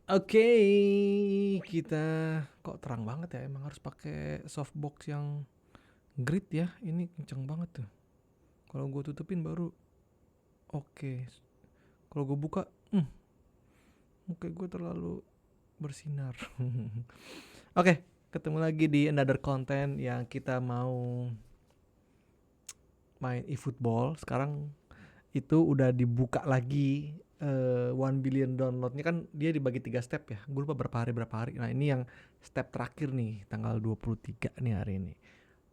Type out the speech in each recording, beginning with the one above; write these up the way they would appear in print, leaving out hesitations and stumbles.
Oke, kita kok terang banget ya. Emang harus pakai softbox yang grid ya. Ini kenceng banget tuh. Kalau gue tutupin baru oke. Kalau gue buka, muka gue terlalu bersinar. Oke, ketemu lagi di another content yang kita mau main eFootball. Sekarang itu udah dibuka lagi 1 billion downloadnya, kan dia dibagi 3 step ya. Gue lupa berapa hari. Nah, ini yang step terakhir nih, tanggal 23 nih hari ini.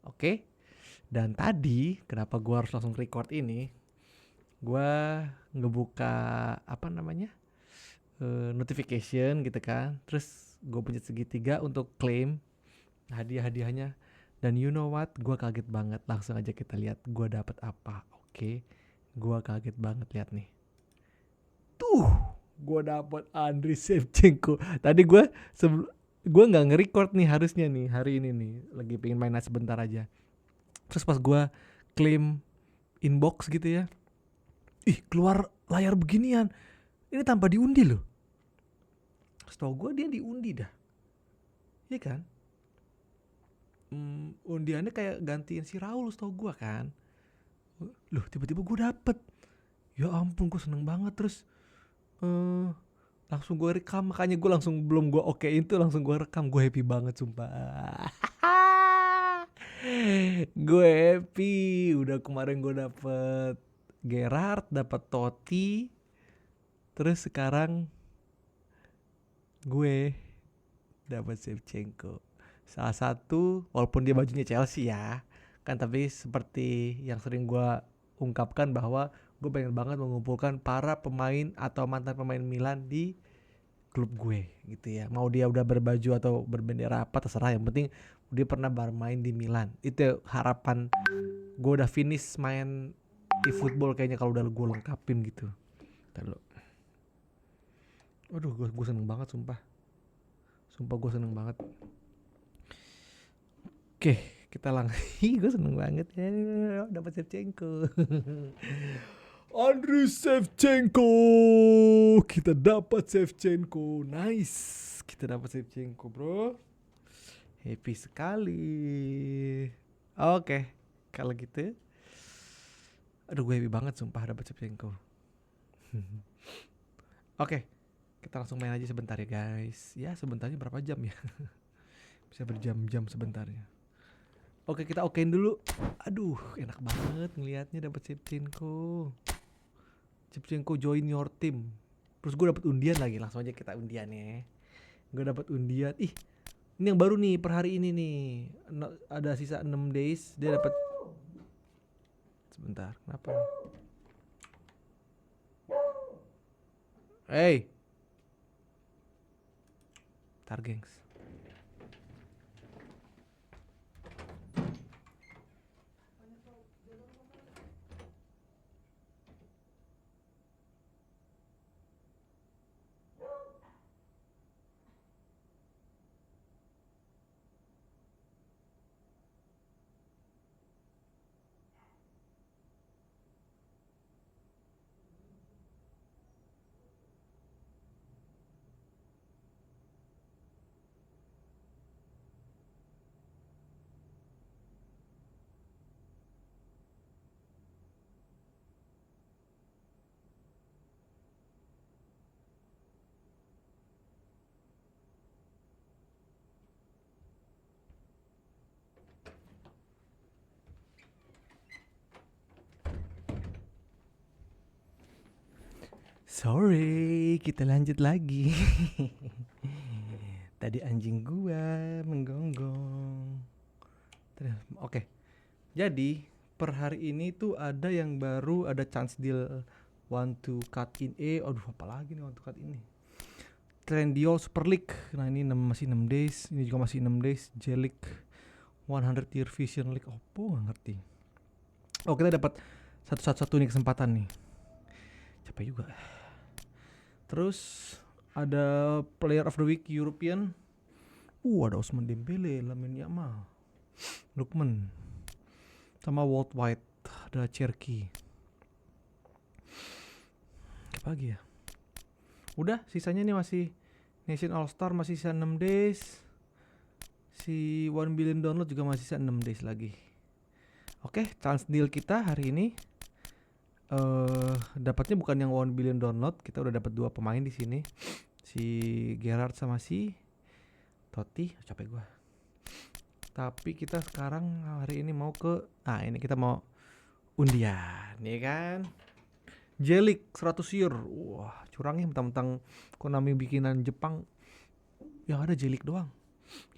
Oke. Dan tadi kenapa gue harus langsung record ini? Gue ngebuka apa namanya? Notification gitu kan. Terus gue pencet segitiga untuk claim hadiah-hadiahnya. Dan you know what? Gue kaget banget. Langsung aja kita lihat gue dapet apa. Oke. Gue kaget banget, lihat nih. Tuh, gue dapet Andriy Shevchenko. Tadi gue nggak nge-record nih harusnya nih hari ini nih. Lagi pengen main sebentar aja. Terus pas gue claim inbox gitu ya, keluar layar beginian. Ini tanpa diundi loh. Setahu gue dia diundi dah. Iya kan? Undiannya kayak gantiin si Raul setahu gue kan. Loh, tiba-tiba gue dapet. Ya ampun, gue seneng banget. Terus langsung gue rekam, makanya gue langsung belum gue okein tuh langsung gue rekam. Gue happy banget sumpah. Gue happy. Udah kemarin gue dapet Gerard, dapet Totti. Terus sekarang gue dapet Shevchenko. Salah satu, walaupun dia bajunya Chelsea ya kan, tapi seperti yang sering gue ungkapkan bahwa gue pengen banget mengumpulkan para pemain atau mantan pemain Milan di klub gue gitu ya. Mau dia udah berbaju atau berbendera apa terserah, yang penting dia pernah bermain di Milan. Itu harapan gue. Udah finish main di football kayaknya kalau udah gue lengkapin gitu. Lalu, aduh, gue seneng banget sumpah gue seneng banget. Oke, kita langsung. Gue seneng banget ya dapat Shevchenko. Andriy Shevchenko. Kita dapat Shevchenko. Nice. Kita dapat Shevchenko, bro. Happy sekali. Oke, kalau gitu. Aduh, gue happy banget sumpah dapat Shevchenko. Oke, kita langsung main aja sebentar ya guys. Ya sebentarnya berapa jam ya? Bisa berjam-jam sebentarnya. Oke, kita okein dulu. Aduh, enak banget ngelihatnya dapat Shevchenko. Shevchenko join your team. Terus gue dapat undian lagi. Langsung aja kita undian ya. Gue dapat undian. Ini yang baru nih per hari ini nih. Ada sisa 6 days dia dapat. Sebentar, kenapa? Hey. Tar gengs. Sorry, kita lanjut lagi. Tadi anjing gua menggonggong. Oke. Jadi per hari ini tuh ada yang baru, ada chance deal want to cut in aduh apalagi nih want to cut ini. Trendyol Super League. Nah, ini masih 6 days, ini juga masih 6 days. J-League 100 Year Vision League. Gak ngerti. Oh, kita dapat satu nih kesempatan nih. Capek juga. Terus ada Player of the Week European. Ada Ousmane Dembele, Lamine Yamal, Lukman, sama Walt White, ada Cherky. Apa lagi ya? Udah, sisanya nih masih Nation All Star masih sisa 6 days. Si 1 billion download juga masih sisa 6 days lagi. Oke, chance deal kita hari ini dapatnya bukan yang 1 billion download. Kita udah dapat 2 pemain di sini. Si Gerard sama si Totti, capek gua. Tapi kita sekarang hari ini mau ke ini kita mau undian, ya kan? Jelik 100 year. Wah, curangnya mentang-mentang Konami bikinan Jepang yang ada jelik doang.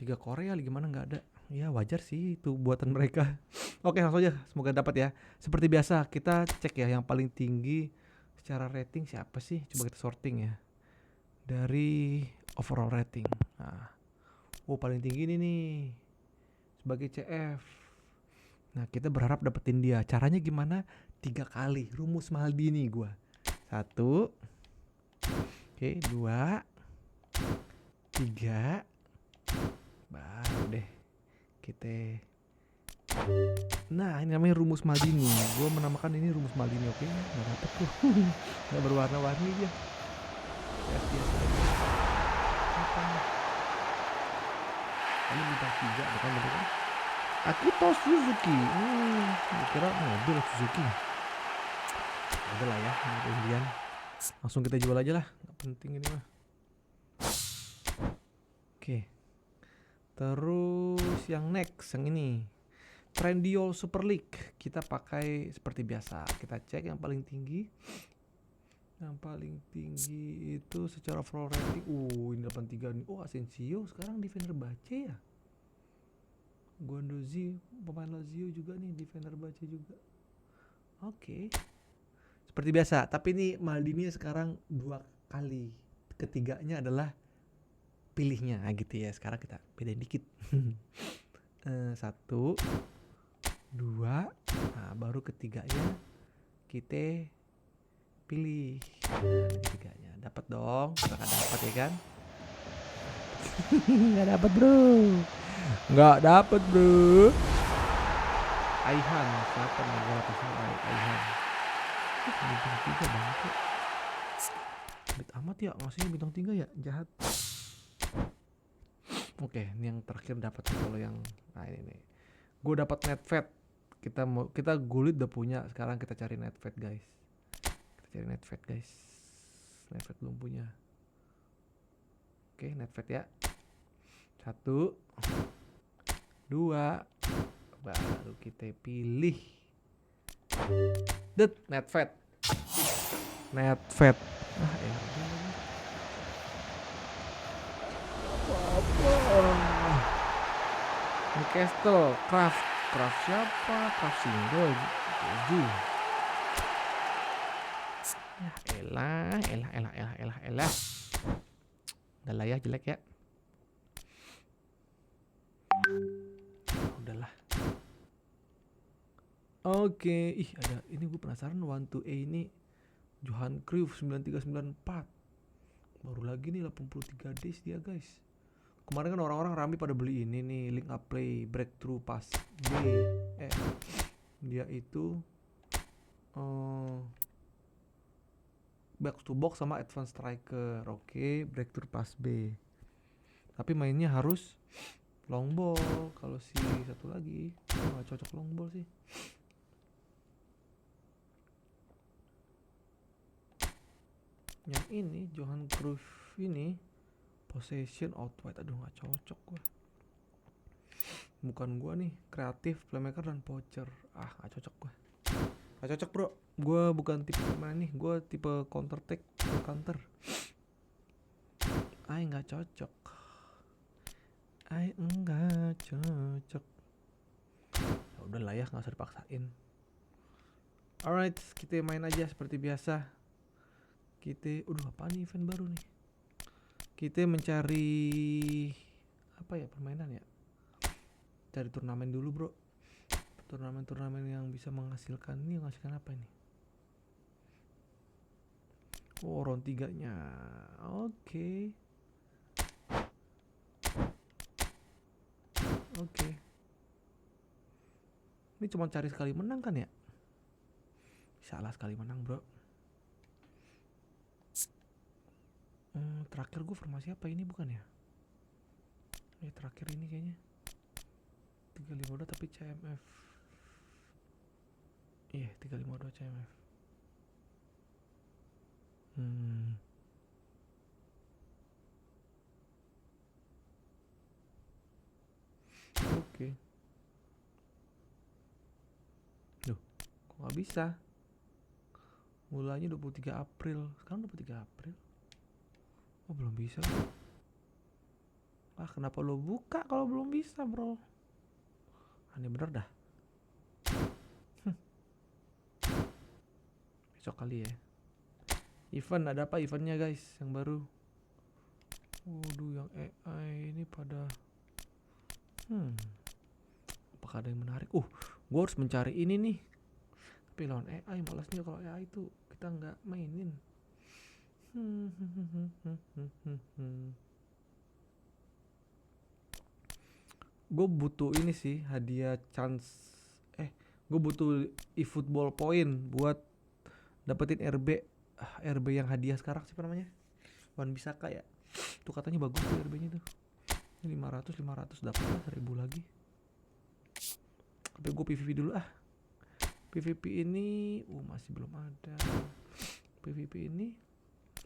Liga Korea, liga mana nggak ada. Ya wajar sih itu buatan mereka. Oke, langsung aja, semoga dapat ya. Seperti biasa kita cek ya yang paling tinggi secara rating siapa sih. Coba kita sorting ya dari overall rating. Nah, paling tinggi ini nih sebagai CF. Nah, kita berharap dapetin dia. Caranya gimana? 3 kali rumus Maldini gua. 1, oke, 2, 3, baru deh kita. Nah, ini namanya rumus Maldini. Gua menamakan ini rumus Maldini. Oke, nggak dapet tuh. Nggak berwarna-warni dia. biasa ini bintang 3 bukan betul kan? Akito Suzuki. Kira mobil Suzuki. Udah lah ya, kemudian langsung kita jual aja lah, nggak penting ini mah. Oke. Terus yang next, yang ini Trendyol Super League. Kita pakai seperti biasa. Kita cek yang paling tinggi. Yang paling tinggi itu secara floor rating. Ini 83 nih. Asensio sekarang di Fenerbahce ya. Guendouzi pemain Lazio juga nih di Fenerbahce juga. Oke. Seperti biasa, tapi ini Maldini sekarang 2 kali. Ketiganya adalah pilihnya gitu ya. Sekarang kita bedain dikit. 1, 2, nah baru ketiganya kita pilih. Nah, ketiganya dapat dong. Nggak dapat ya kan? Nggak dapat bro. Nggak dapat bro. Aihan siapa nih? Gua kasih Aihan. Bintang 3 banget ya. Bet amat ya, maksudnya bintang 3 ya, jahat. Oke, ini yang terakhir dapat kalau yang ini nih. Gue dapat netfet. Kita gulit udah punya, sekarang kita cari netfet guys. Netfet belum punya. Oke, netfet ya. 1, 2, baru kita pilih. Netfet. Newcastle, Kraft siapa? Kraft single 7. Ya elah. Udah lah ya, jelek ya. Udahlah. Oke, ada ini gue penasaran 1-A ini Johan Cruyff 9394. Baru lagi nih 83 days dia guys. Kemarin kan orang-orang rame pada beli ini nih, link up play breakthrough pass B. Dia itu box to box sama advance striker. Oke, breakthrough pass B. Tapi mainnya harus long ball. Kalau si satu lagi nggak cocok long ball sih. Yang ini Johan Cruyff ini possession outward, aduh nggak cocok gua. Bukan gua nih, kreatif, playmaker dan poacher. Nggak cocok gua. Nggak cocok bro. Gua bukan tipe pemain nih, gua tipe counter attack, counter. Nggak cocok. Enggak cocok. Ya udah lah ya, nggak usah dipaksain. Alright, kita main aja seperti biasa. Apa nih event baru nih? Kita mencari apa ya, permainan ya? Cari turnamen dulu bro. Turnamen yang bisa menghasilkan. Ini menghasilkan apa ini? Round 3-nya. Oke. Ini cuma cari sekali menang kan ya? Salah sekali menang bro. Terakhir gue formasi apa ini bukan ya? Terakhir ini kayaknya 352 tapi CMF. Iya 352 CMF. Oke. Duh, kok gak bisa? Mulanya 23 April. Sekarang 23 April. Oh belum bisa bro. Kenapa lo buka kalau belum bisa bro? Aneh bener dah. Besok kali ya. Event ada apa eventnya guys yang baru? Waduh yang AI ini pada apakah ada yang menarik? Gue harus mencari ini nih. Tapi lawan AI malasnya kalau AI itu kita nggak mainin. Gue butuh ini sih hadiah chance. Gue butuh eFootball point buat dapetin RB yang hadiah sekarang siapa namanya? Wan Bisaka ya. Tuh katanya bagus tuh RB-nya tuh. Ini 500 dapat lah 1000 lagi. Tapi gue PVP dulu PVP ini masih belum ada. PVP ini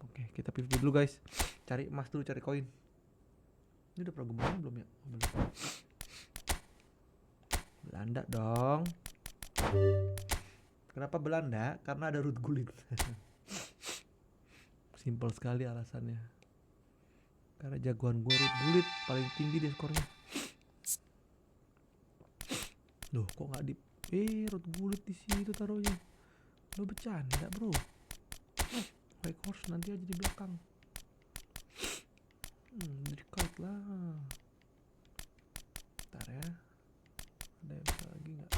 oke, kita PVP dulu guys. Cari emas dulu, cari koin. Ini udah programnya belum ya? Belum. Belanda dong. Kenapa Belanda? Karena ada Ruud Gullit. Simpel sekali alasannya. Karena jagoan gue Ruud Gullit paling tinggi dia skornya. Loh, kok nggak di Ruud Gullit di situ taruhnya? Lo bercanda bro? White horse nanti aja di belakang. Jadi kite lah. Bentar ya. Ada yang bisa lagi nggak?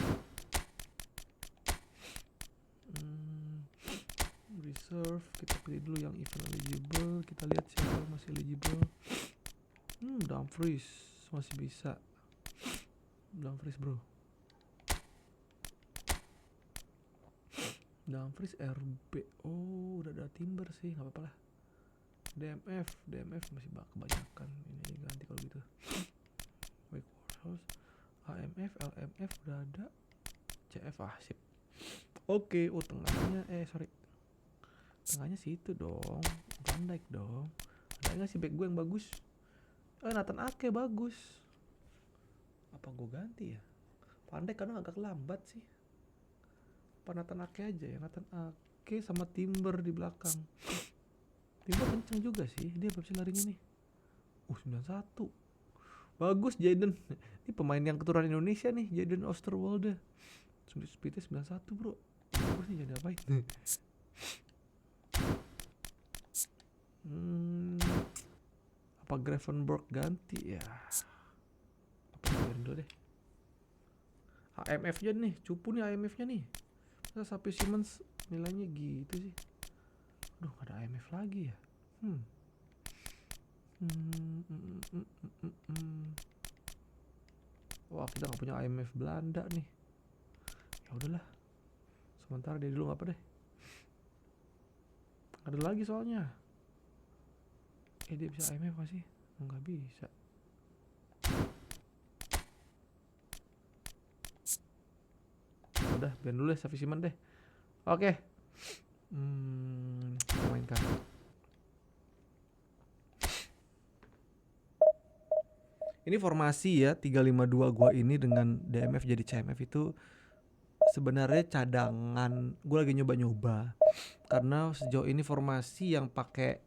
Reserve, kita pilih dulu yang event eligible. Kita lihat siapa yang masih eligible. Dumfries masih bisa. Dumfries bro. Dumfries RB. Udah ada Timber sih, nggak apa-apa lah. DMF masih kebanyakan. Ini aja ganti kalau gitu. Wake Warhouse, AMF, LMF udah ada. CF sip. Oke, tengahnya tengahnya situ dong. Van Dijk dong. Ada nggak sih back gue yang bagus? Nathan Ake bagus. Apa gue ganti ya? Van Dijk kadang agak lambat sih. Apa Nathan Ake aja ya? Nathan Ake sama Timber di belakang. Timber kenceng juga sih. Dia berapa sih larinya nih? 91. Bagus Jayden. Ini pemain yang keturunan Indonesia nih, Jayden Osterwolde. Speednya 91 bro. Bagus nih, jadi apain? Apa Gravenberch ganti ya? Apa biarin dulu deh. AMF nya nih, cupu nih AMF nya nih. Masa Sapi Simmons nilainya gitu sih? Aduh, gak ada AMF lagi ya. Wah, kita gak punya AMF Belanda nih. Ya udahlah. Sementara dia dulu gak apa deh. Ada lagi soalnya. Dia bisa IMF masih? Nggak bisa. Udah, biar dulu ya Safi Siman deh. Oke. Kita mainkan. Ini formasi ya 352 gua ini dengan DMF jadi CMF itu sebenarnya cadangan. Gua lagi nyoba-nyoba. Karena sejauh ini formasi yang pakai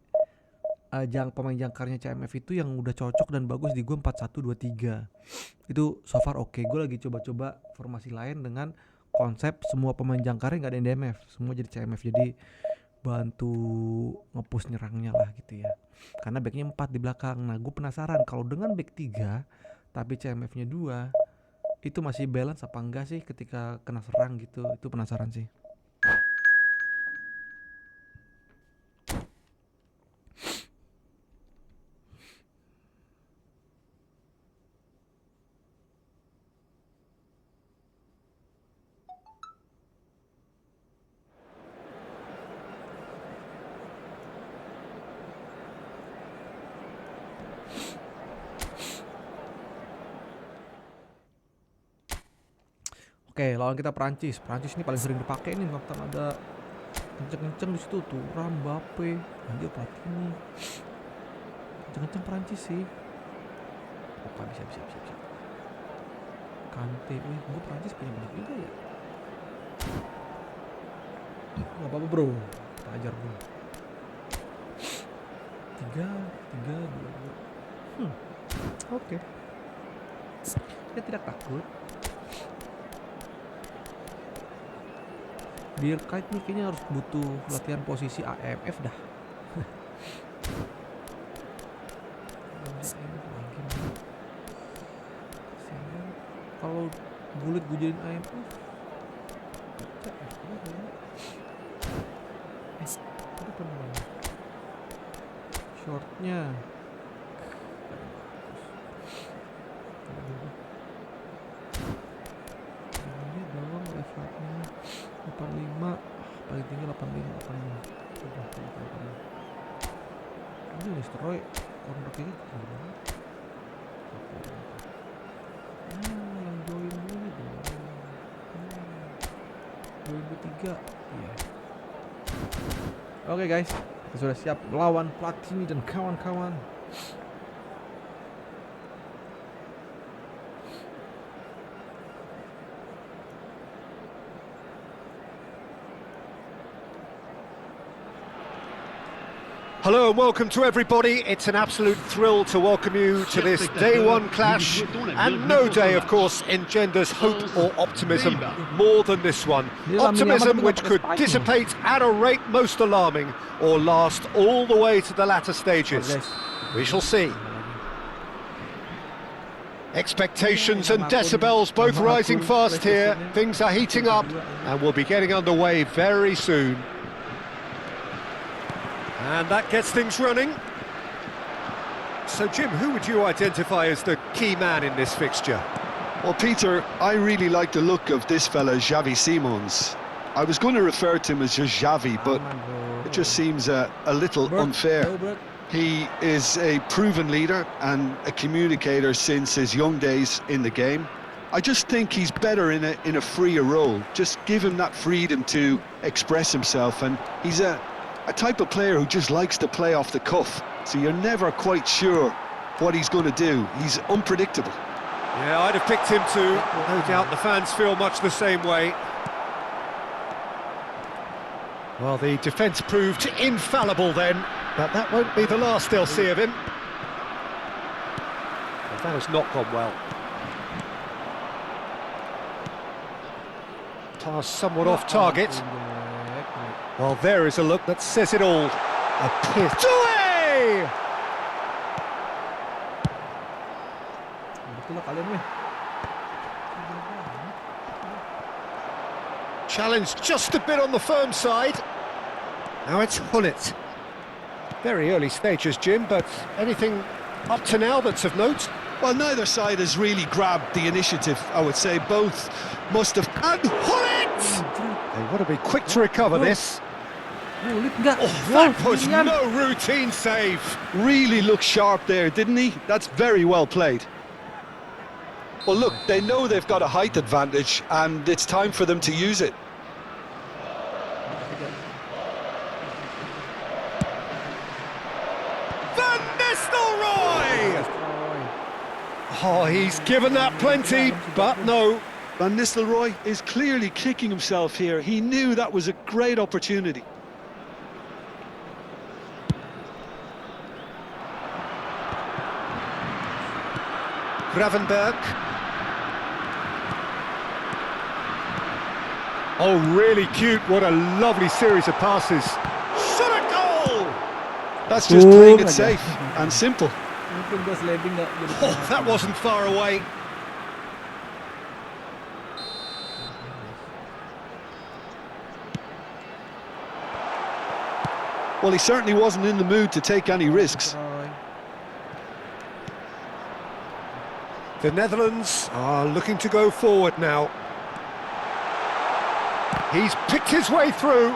pemain jangkarnya CMF itu yang udah cocok dan bagus di gue 4-1-2-3. Itu so far oke. Gue lagi coba-coba formasi lain dengan konsep semua pemain jangkarnya gak ada yang DMF, semua jadi CMF, jadi bantu nge-push nyerangnya lah gitu ya. Karena backnya 4 di belakang. Nah gue penasaran kalau dengan back 3 tapi CMF nya 2 itu masih balance apa enggak sih ketika kena serang gitu. Itu penasaran sih. Oke, lawan kita Prancis. Prancis ini paling sering dipakai nih waktu ada kenceng-kenceng di situ tuh. Mbappe, anjir Platini. Kenceng-kenceng Prancis sih. Oke, bisa. Kante, gue Prancis punya banyak juga ya. Gak apa-apa bro, kita ajar bro. 3, 2. Oke. Saya tidak takut. Biar kite nih kayaknya harus butuh latihan posisi AMF dah. Kalau bulit gue jadiin AMF. Shortnya ini bawang levelnya 85, paling tinggi 85. Ini Mr. Roy corner kiri gimana? Yang join ini dong. Join ketiga. Iya. Oke guys, kita sudah siap melawan Platini dan kawan-kawan. Hello and welcome to everybody. It's an absolute thrill to welcome you to this day one clash, and no day of course engenders hope or optimism more than this one. Optimism which could dissipate at a rate most alarming or last all the way to the latter stages. We shall see. Expectations and decibels both rising fast here. Things are heating up and we'll be getting underway very soon. And that gets things running. So, Jim, who would you identify as the key man in this fixture? Well, Peter, I really like the look of this fella, Xavi Simons. I was going to refer to him as just Xavi, but it just seems a little unfair. He is a proven leader and a communicator since his young days in the game. I just think he's better in a freer role. Just give him that freedom to express himself, and he's a type of player who just likes to play off the cuff, so you're never quite sure what he's going to do. He's unpredictable. Yeah, I'd have picked him too. No doubt the fans feel much the same way. Well, the defence proved infallible then, but that won't be the last they'll see of him. But that has not gone well. Pass somewhat off target. Well, there is a look that says it all. A piss. Away! Challenge just a bit on the firm side. Now it's Hullet. Very early stages, Jim, but anything up to now that's of note? Well, neither side has really grabbed the initiative, I would say. Both must have... And Hullet! They want to be quick to recover this. Oh, that was no routine save. Really looked sharp there, didn't he? That's very well played. Well, look, they know they've got a height advantage, and it's time for them to use it. Van Nistelrooy! Oh, he's given that plenty, but no. Van Nistelrooy is clearly kicking himself here. He knew that was a great opportunity. Gravenberg. Oh, really cute. What a lovely series of passes. Shot a goal! That's just playing it safe and simple. Oh, that wasn't far away. Well, he certainly wasn't in the mood to take any risks. The Netherlands are looking to go forward now. He's picked his way through.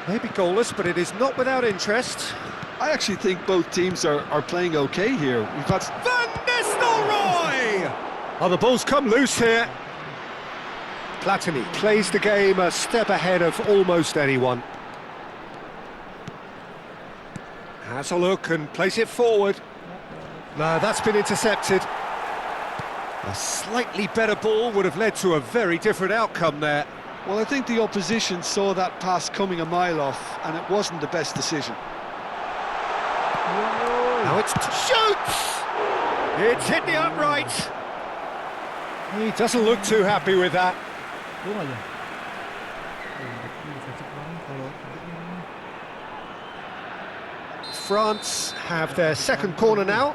Maybe goalless, but it is not without interest. I actually think both teams are playing okay here. We've got Van Nistelrooy! Oh, the ball's come loose here. Platini plays the game a step ahead of almost anyone. Has a look and plays it forward. No, that's been intercepted. A slightly better ball would have led to a very different outcome there. Well, I think the opposition saw that pass coming a mile off, and it wasn't the best decision. Now it's shoots! It's hit the upright. He doesn't look too happy with that. France have their second corner now.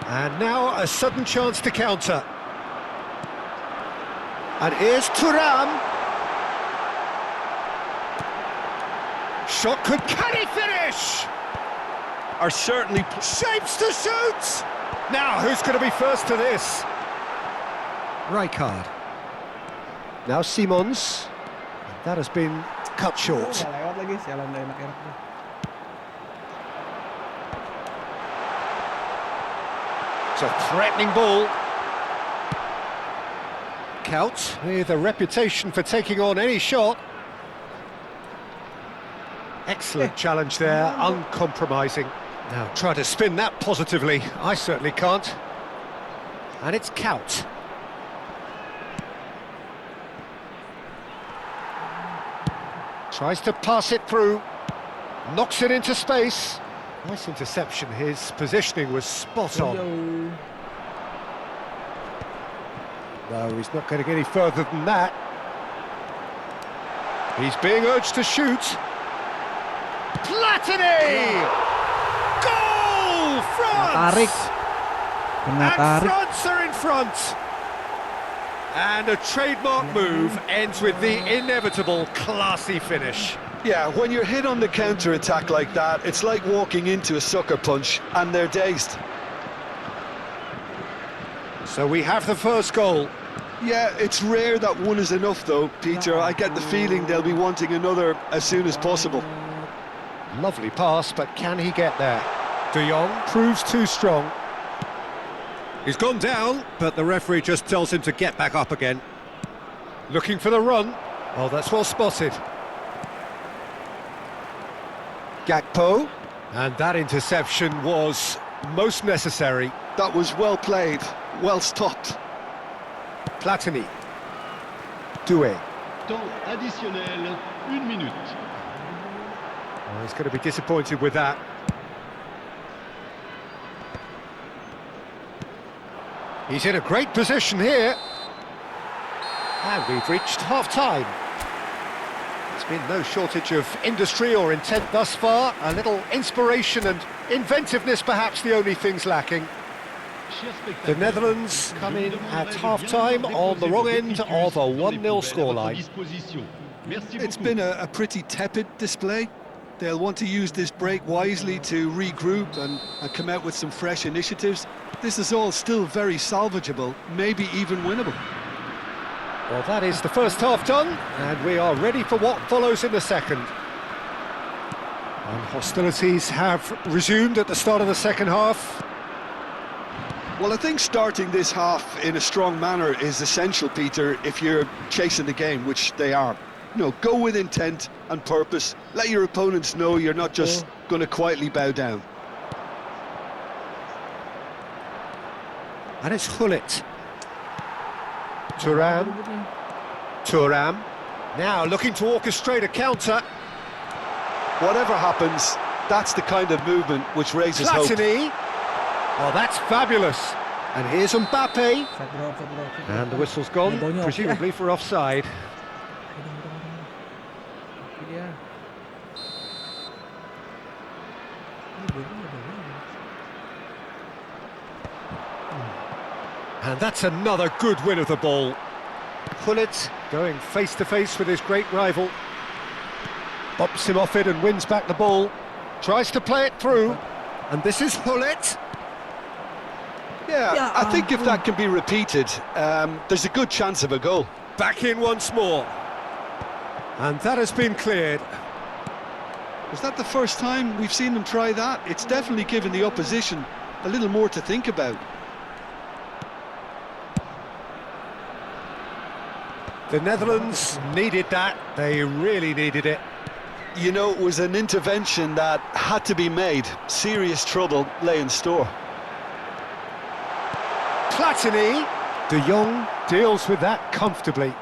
And now a sudden chance to counter. And here's Thuram. Shot can he finish? Are certainly Shapes to shoot! Now, who's going to be first to this? Rijkaard. Now Simons. That has been cut short. It's a threatening ball. Kout with a reputation for taking on any shot. Excellent challenge there, uncompromising. Now try to spin that positively. I certainly can't. And it's Kout. Tries to pass it through. Knocks it into space. Nice interception. His positioning was spot on. No, he's not going to get any further than that. He's being urged to shoot. Platini! Goal! France! And France are in front. And a trademark move ends with the inevitable classy finish. Yeah, when you're hit on the counter-attack like that, it's like walking into a sucker punch, and they're dazed. So we have the first goal. Yeah, it's rare that one is enough, though, Peter. I get the feeling they'll be wanting another as soon as possible. Lovely pass, but can he get there? De Jong proves too strong. He's gone down, but the referee just tells him to get back up again. Looking for the run. Oh, that's well spotted. Gakpo. And that interception was most necessary. That was well played, well stopped. Platini. Doué. Temps additionnel, 1 minute. Oh, he's going to be disappointed with that. He's in a great position here. And we've reached half-time. There's been no shortage of industry or intent thus far. A little inspiration and inventiveness, perhaps the only things lacking. The Netherlands come in at half-time on the wrong end of a 1-0 scoreline. It's been a pretty tepid display. They'll want to use this break wisely to regroup and come out with some fresh initiatives. This is all still very salvageable, maybe even winnable. Well, that is the first half done, and we are ready for what follows in the second. And hostilities have resumed at the start of the second half. Well, I think starting this half in a strong manner is essential, Peter, if you're chasing the game, which they are. You know, go with intent and purpose. Let your opponents know you're not just going to quietly bow down. And it's Gullit. Thuram. Now looking to orchestrate a counter. Whatever happens, that's the kind of movement which raises hope. Platini. Oh, that's fabulous. And here's Mbappe. And the whistle's gone, presumably for offside. And that's another good win of the ball. Gullit going face-to-face with his great rival. Bops him off it and wins back the ball. Tries to play it through. And this is Hullet. Yeah, I think if that can be repeated, there's a good chance of a goal. Back in once more. And that has been cleared. Was that the first time we've seen them try that? It's definitely given the opposition a little more to think about. The Netherlands needed that. They really needed it. You know, it was an intervention that had to be made. Serious trouble lay in store. Platini. De Jong deals with that comfortably.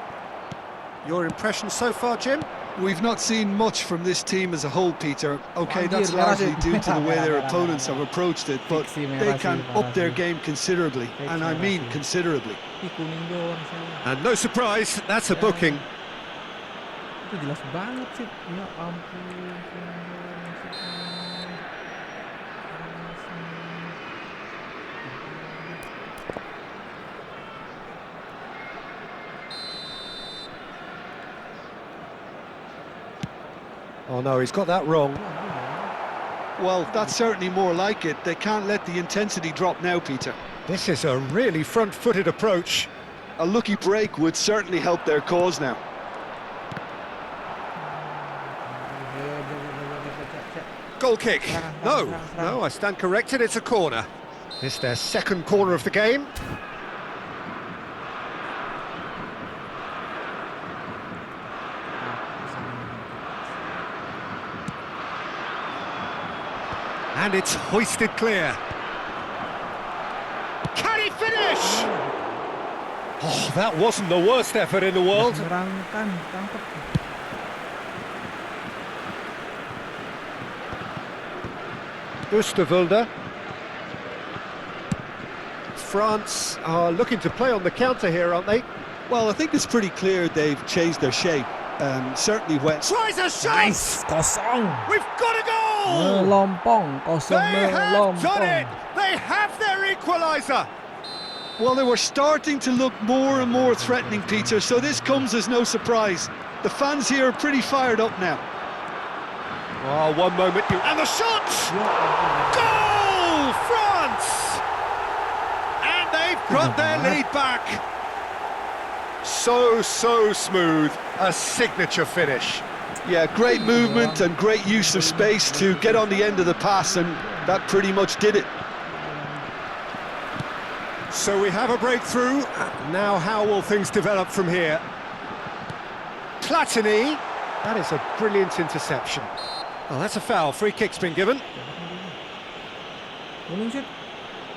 Your impression so far, Jim? We've not seen much from this team as a whole, Peter. OK, that's largely due to the way their opponents have approached it, but they can up their game considerably, and I mean considerably. And no surprise, that's a booking. Itu jelas banget sih. Ya ampun. Oh no, he's got that wrong. Well, that's certainly more like it. They can't let the intensity drop now, Peter. This is a really front-footed approach. A lucky break would certainly help their cause now. Goal kick. No, I stand corrected, it's a corner. It's their second corner of the game. And it's hoisted clear. Can he finish? Oh, that wasn't the worst effort in the world. Menyerangkan, tangkap. Oosterwolde. France are looking to play on the counter here, aren't they? Well, I think it's pretty clear they've changed their shape. Certainly when... Tries a shot! Nice, kosong. We've got a goal! Melompong, kosong They have done it! melompong. They have their equaliser! Well, they were starting to look more and more threatening, Peter, so this comes as no surprise. The fans here are pretty fired up now. Oh, one moment, and the shot! Goal! France! And they've got their lead back. So smooth. A signature finish. Yeah, great movement and great use of space to get on the end of the pass, and that pretty much did it. So we have a breakthrough. Now how will things develop from here? Platini. That is a brilliant interception. Oh, that's a foul. Free kick's been given.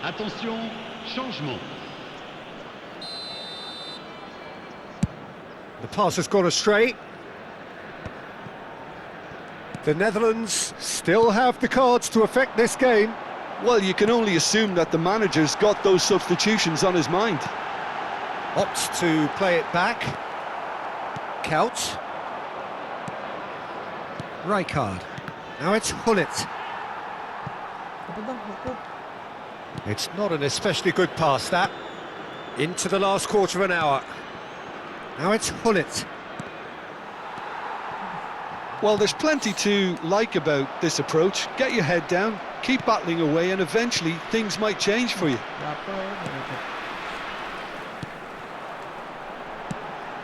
Attention, changement. The pass has gone astray. The Netherlands still have the cards to affect this game. Well, you can only assume that the manager's got those substitutions on his mind. Opts to play it back. Couch. Rijkaard. Now it's Hullet. It's not an especially good pass, that. Into the last quarter of an hour. Now it's Hullet. Well, there's plenty to like about this approach. Get your head down, keep battling away, and eventually things might change for you.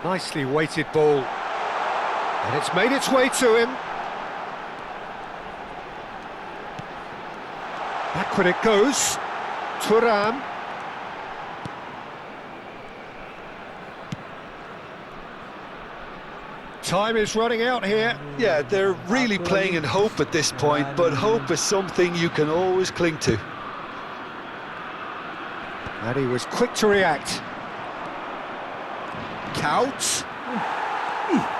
Nicely weighted ball. And it's made its way to him. Backward it goes. Thuram. Time is running out here. Yeah, they're really playing in hope at this point, but hope is something you can always cling to. And he was quick to react. Couch.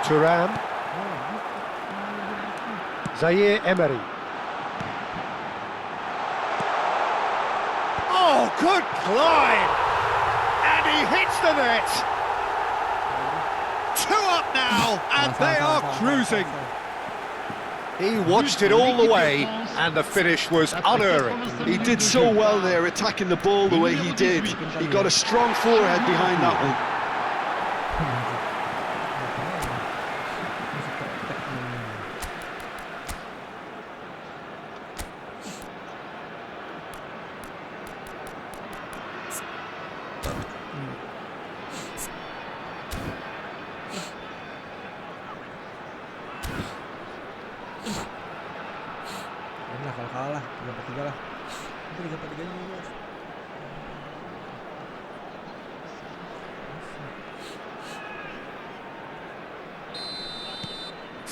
Thuram. Zaire Emery. Oh, good climb! And he hits the net! Two up now, and they are cruising. He watched it all the way, and the finish was unerring. He did so well there, attacking the ball the way he did. He got a strong forehead behind that one.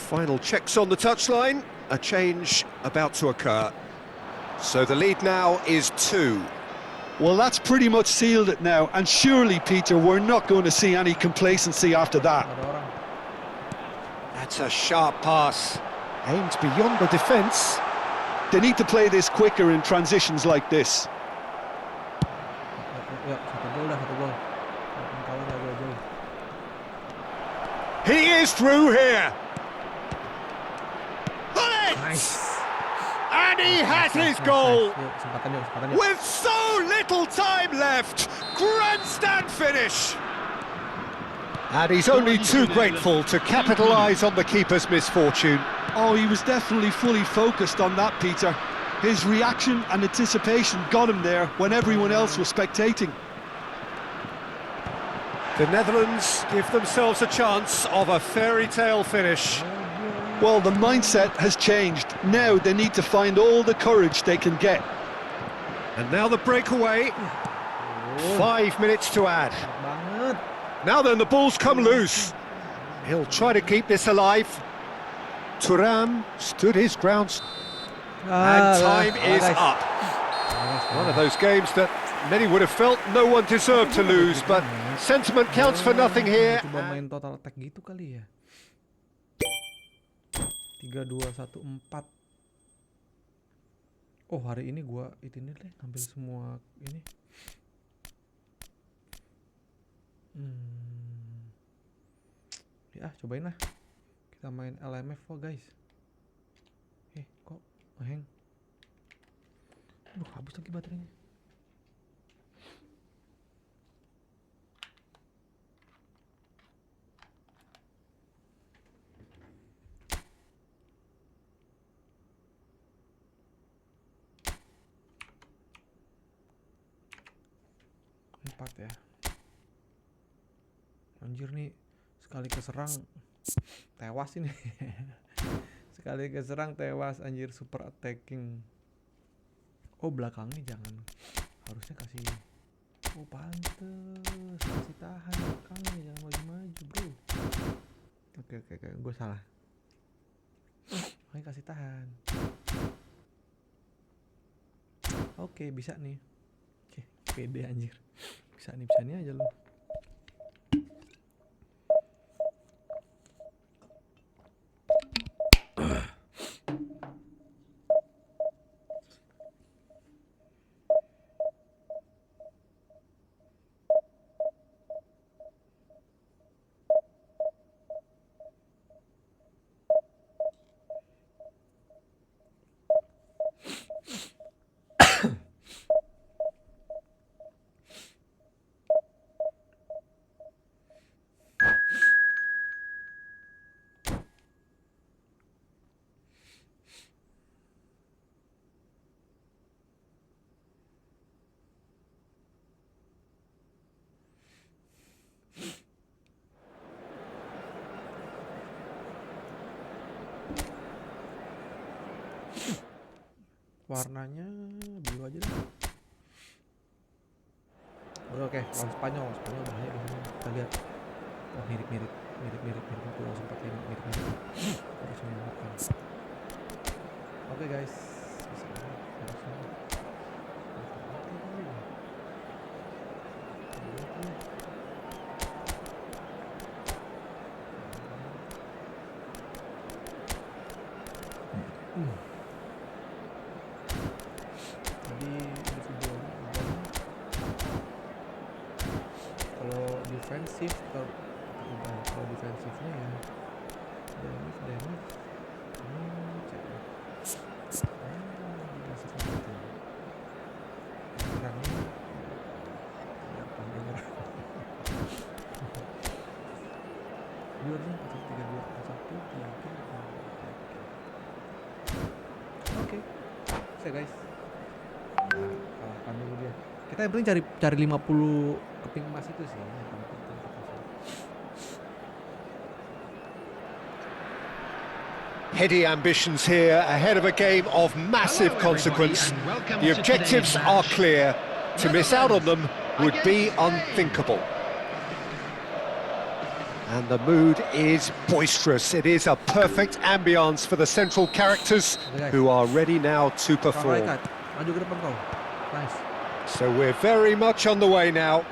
Final checks on the touchline. A change about to occur. So the lead now is 2. Well, that's pretty much sealed it now, and surely, Peter, we're not going to see any complacency after that. Ada orang. That's a sharp pass. Aimed beyond the defence. They need to play this quicker in transitions like this. Ya, satu gol dah, satu gol. Kawan agak jauh. He is through here. Nice. And he has his goal. Yuk, kesempatan yuk. With so little time left. Grandstand finish. And he's only too grateful to capitalise on the keeper's misfortune. Oh, he was definitely fully focused on that, Peter. His reaction and anticipation got him there when everyone else was spectating. The Netherlands give themselves a chance of a fairy tale finish. Well, the mindset has changed. Now they need to find all the courage they can get. And now the breakaway. 5 minutes to add. Banget. Now then, the ball's come loose. He'll try to keep this alive. Thuram stood his ground. And time is up. One of those games that many would have felt no one deserved to lose, but sentiment counts for nothing here. Coba main total attack gitu kali ya. 3, 2, 1, 4. Oh, hari ini gua ini deh, ambil semua ini. Ya, cobain lah. Kita main LMF kok, guys. Kok hang? Aduh, habis lagi baterainya. Empat ya. Anjir nih, sekali keserang tewas ini. Sekali keserang tewas, anjir, super attacking. Oh, belakangnya jangan. Harusnya kasih. Oh, pantes. Kasih tahan belakangnya, jangan maju-maju, bro. Oke, gue salah. Makanya kasih tahan. Oke, bisa nih. Oke, pede anjir. Bisa nih aja lo. Warnanya biru aja deh. Oke, lawan Spanyol bahaya di sini. Kita lihat. Oh, mirip aku langsung pakai mirip. Harus menemukan. Oke, guys. Defensif kalau defensifnya ya damage serangnya oke, saya guys kalahkan dulu dia. Kita yang penting cari 50 keping emas itu sih. Heady ambitions here ahead of a game of massive consequence. The objectives are clear. To miss out on them would be unthinkable. And the mood is boisterous. It is a perfect ambience for the central characters who are ready now to perform. Maju ke depan kau. Nice. So we're very much on the way now.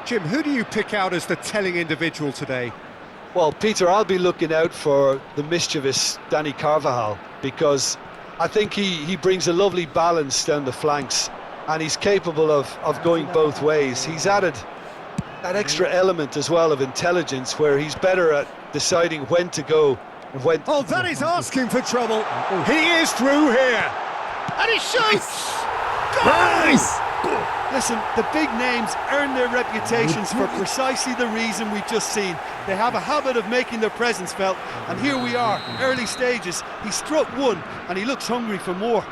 Jim, who do you pick out as the telling individual today? Well, Peter, I'll be looking out for the mischievous Danny Carvajal, because I think he brings a lovely balance down the flanks, and he's capable of going both ways. He's added that extra element as well of intelligence, where he's better at deciding when to go and when... Oh, that is asking for trouble. He is through here. And he shoots! Nice. Listen, the big names earn their reputations for precisely the reason we've just seen. They have a habit of making their presence felt, and here we are, early stages. He struck one, and he looks hungry for more.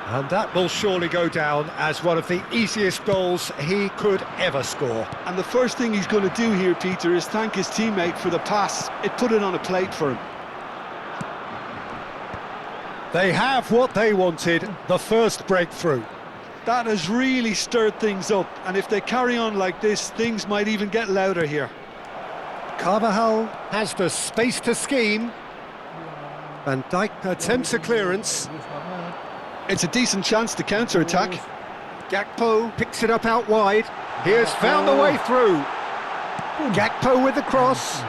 And that will surely go down as one of the easiest goals he could ever score. And the first thing he's going to do here, Peter, is thank his teammate for the pass. It put it on a plate for him. They have what they wanted, the first breakthrough. That has really stirred things up, and if they carry on like this, things might even get louder here. Carvajal has the space to scheme. Van Dijk attempts a clearance. It's a decent chance to counter-attack. Gakpo picks it up out wide. He has found the way through. Gakpo with the cross.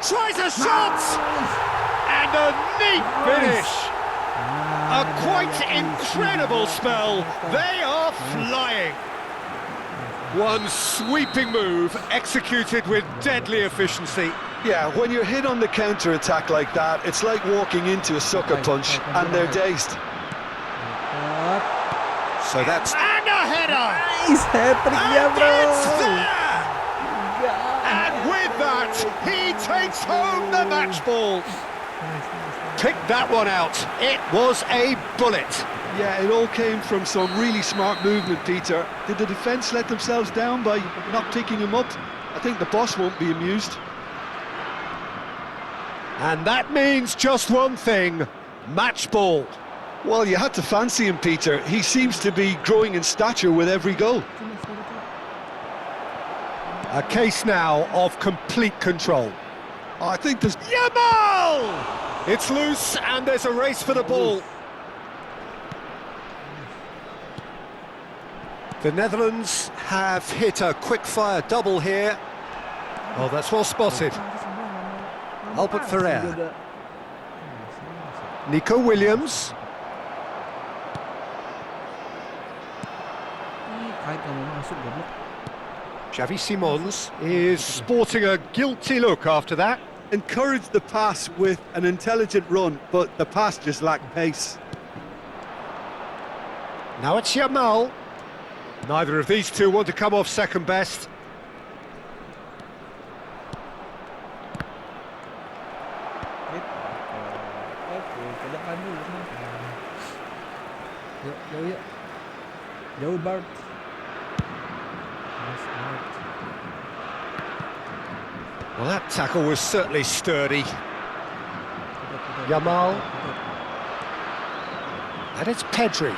Tries a shot! And a neat finish! A quite incredible spell. They are flying. One sweeping move executed with deadly efficiency. Yeah, when you're hit on the counter-attack like that, it's like walking into a sucker punch, and they're dazed. So that's... And a header! Nice hat-trick-nya, bro. It's there! And with that, he takes home the match ball. Pick that one out. It was a bullet. Yeah, it all came from some really smart movement, Peter. Did the defence let themselves down by not picking him up? I think the boss won't be amused. And that means just one thing, match ball. Well, you had to fancy him, Peter. He seems to be growing in stature with every goal. A case now of complete control. I think there's... Yamal! It's loose and there's a race for the ball. The Netherlands have hit a quick-fire double here. Oh, that's well spotted. Albert Ferrer. Nico Williams. Xavi Simons is sporting a guilty look after that. Encouraged the pass with an intelligent run, but the pass just lacked pace. Now it's Yamal. Neither of these two want to come off second best. Jauh Bart. Well, that tackle was certainly sturdy. Yamal. And it's Pedri.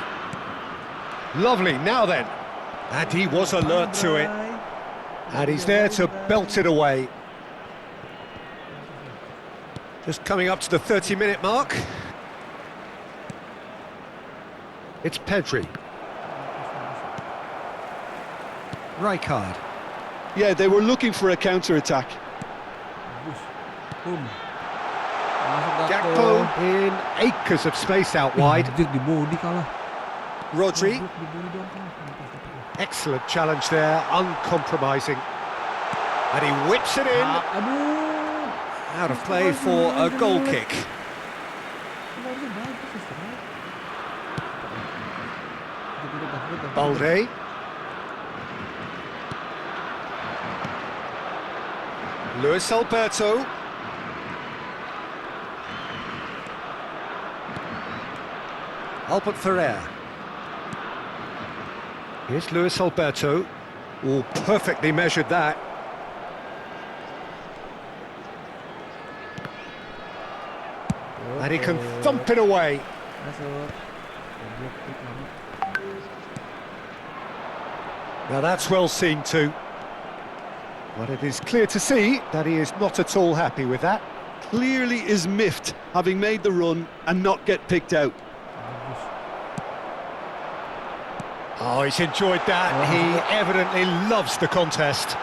Lovely, now then. And he was alert to it. And he's there to belt it away. Just coming up to the 30-minute mark. It's Pedri. Rijkaard. Yeah, they were looking for a counter-attack. Gakpo in acres of space out wide. Rodri. Excellent challenge there, uncompromising. And he whips it in. Out of play for a goal kick. Balde. Luis Alberto. Albert Ferrer. Here's Luis Alberto. Oh, perfectly measured that. And he can thump it away. Now that's well seen too. But it is clear to see that he is not at all happy with that. Clearly is miffed, having made the run and not get picked out. Oh, he's enjoyed that. He evidently loves the contest.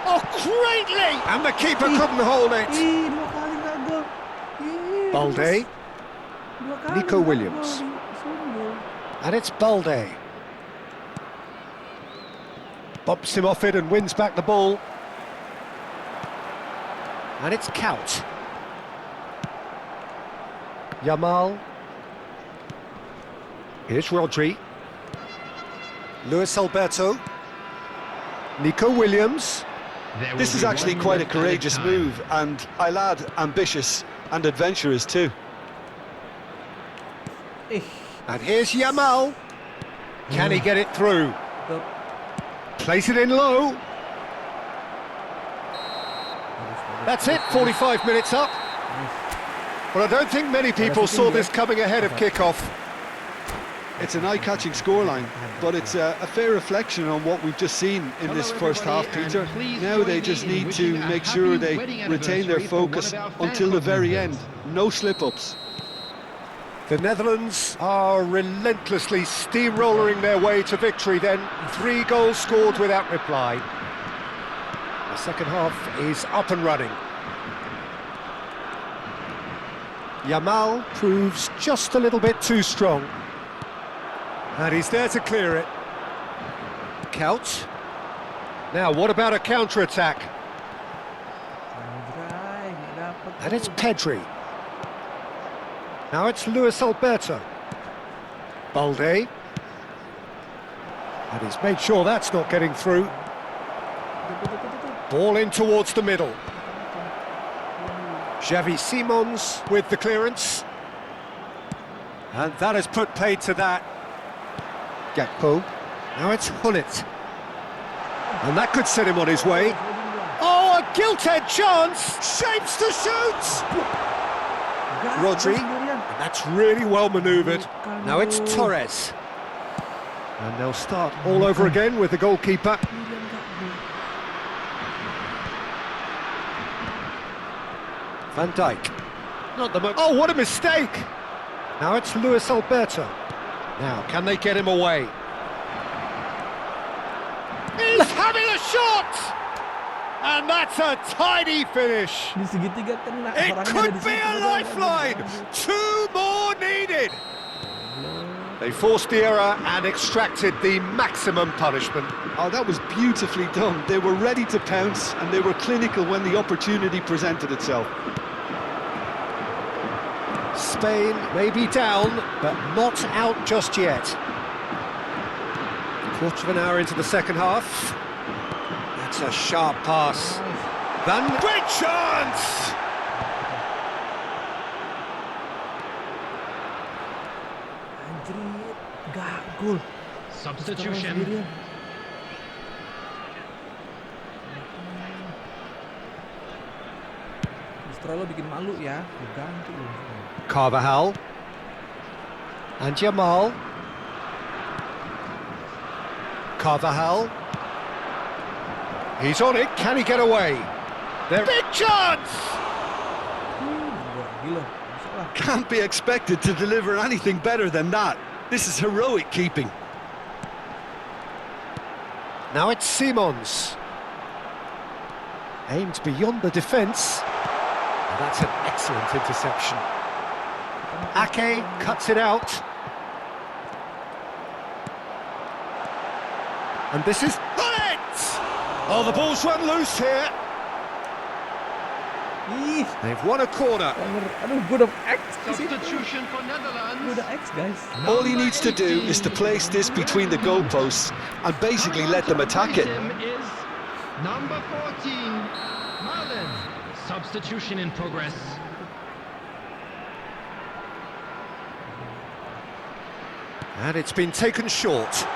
Oh, greatly! And the keeper couldn't hold it. Ih, 2 kali nggak gol. Ih, Balde. 2 kali Nico nggak Williams. gol, sungguh. And it's Balde. Bumps him off it and wins back the ball. And it's Kaut. Yamal. Here's Rodri. Luis Alberto. Nico Williams. This is actually quite a courageous move, and I'll add ambitious and adventurous too. And here's Yamal. Can he get it through? Tetap. Place it in low. That's it, 45 minutes up. But I don't think many people saw this coming ahead of kickoff. It's an eye-catching scoreline, but it's a fair reflection on what we've just seen in this first half, Peter. Now they just need to make sure they retain their focus until the very end. No slip-ups. The Netherlands are relentlessly steamrolling their way to victory then. 3 goals scored without reply. The second half is up and running. Yamal proves just a little bit too strong. And he's there to clear it. Kaut. Now, what about a counter-attack? Anjay, nggak dapet. And it's Pedri. Now it's Luis Alberto. Balde. And he's made sure that's not getting through. Ball in towards the middle. Xavi Simons with the clearance. And that has put paid to that. Gakpo. Now it's Hullet. And that could set him on his way. Oh, a gilt-edged chance! Shapes to shoot! Rodri. And that's really well manoeuvred. Now it's Torres. And they'll start all over again with the goalkeeper. Van Dijk. Not the moment. Oh, what a mistake! Now it's Luis Alberto. Now, can they get him away? He's having a shot! And that's a tidy finish. Di segitiga kena. It orangnya ada could di be situ, a ada. lifeline. 2 more needed. They forced the error and extracted the maximum punishment. Oh, that was beautifully done. They were ready to pounce, and they were clinical when the opportunity presented itself. Spain may be down, but not out just yet. Quarter of an hour into the second half. That's a sharp pass. Van great chance! Anjrit, gak gol. Substitution. Sendirian. Mistra lo bikin malu ya, diganti lo. Carvajal. And Yamal. Carvajal. He's on it, can he get away? There. Big chance! Gila, bisa lah. Can't be expected to deliver anything better than that. This is heroic keeping. Now it's Simons. Aimed beyond the defence. And that's an excellent interception. Ake cuts it out. And this is Hullet! Oh, the ball's run loose here. Ih, They've won a corner. aduh, gue udah X di situ. Substitution for Gue Netherlands. udah X, guys. All he needs to do is to place this between the goalposts and basically let them attack it. Is number 14, Marlon. Substitution in progress. And it's been taken short.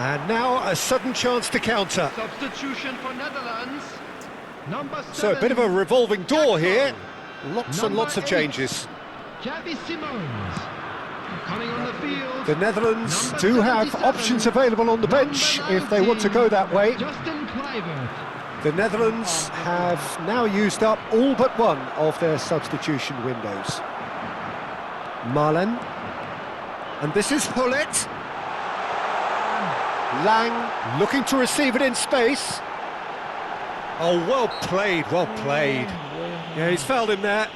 And now a sudden chance to counter. Substitution for Netherlands. Number 7. So a bit of a revolving door here. Lots and lots of changes. Xavi Simons. Coming on the field. The Netherlands Number do have 77. options available on the bench if they want to go that way. Justin Kluivert. The Netherlands have now used up all but one of their substitution windows. Malen. And this is Hullet. Lang looking to receive it in space. Oh, well played, well played. Yeah, he's fouled him there.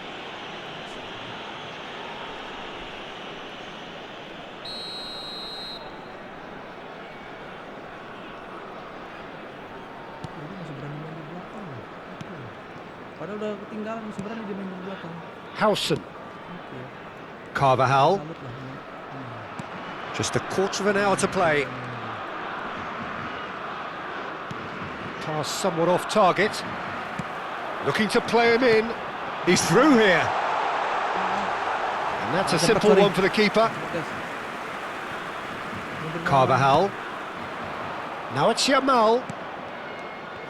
Masih berani main di belakang. Padahal udah ketinggalan, masih berani dia main di belakang. Howson. Oke. Carvajal. Salut lah ini. Just a quarter of an hour to play. Pass somewhat off target. Looking to play him in. He's through here. And that's a simple one for the keeper. Carvajal. Now it's Yamal.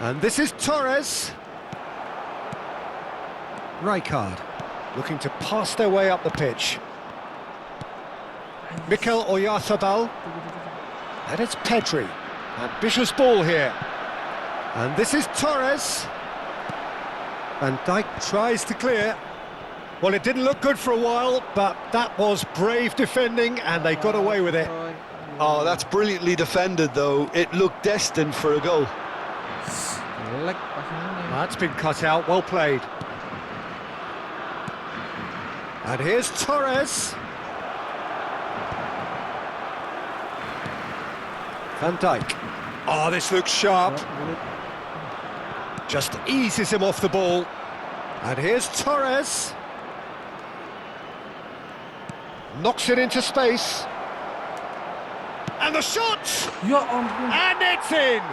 And this is Torres. Rijkaard looking to pass their way up the pitch. Mikel Oyarzabal. And it's Pedri. Ambitious ball here. And this is Torres. Van Dijk tries to clear. Well, it didn't look good for a while, but that was brave defending and they got away with it. Oh, that's brilliantly defended, though. It looked destined for a goal. Jelek passingnya. That's been cut out, well played. And here's Torres. Van Dijk. Oh, this looks sharp. Just eases him off the ball. And here's Torres. Knocks it into space. And the shot! Ya ampun. And it's in!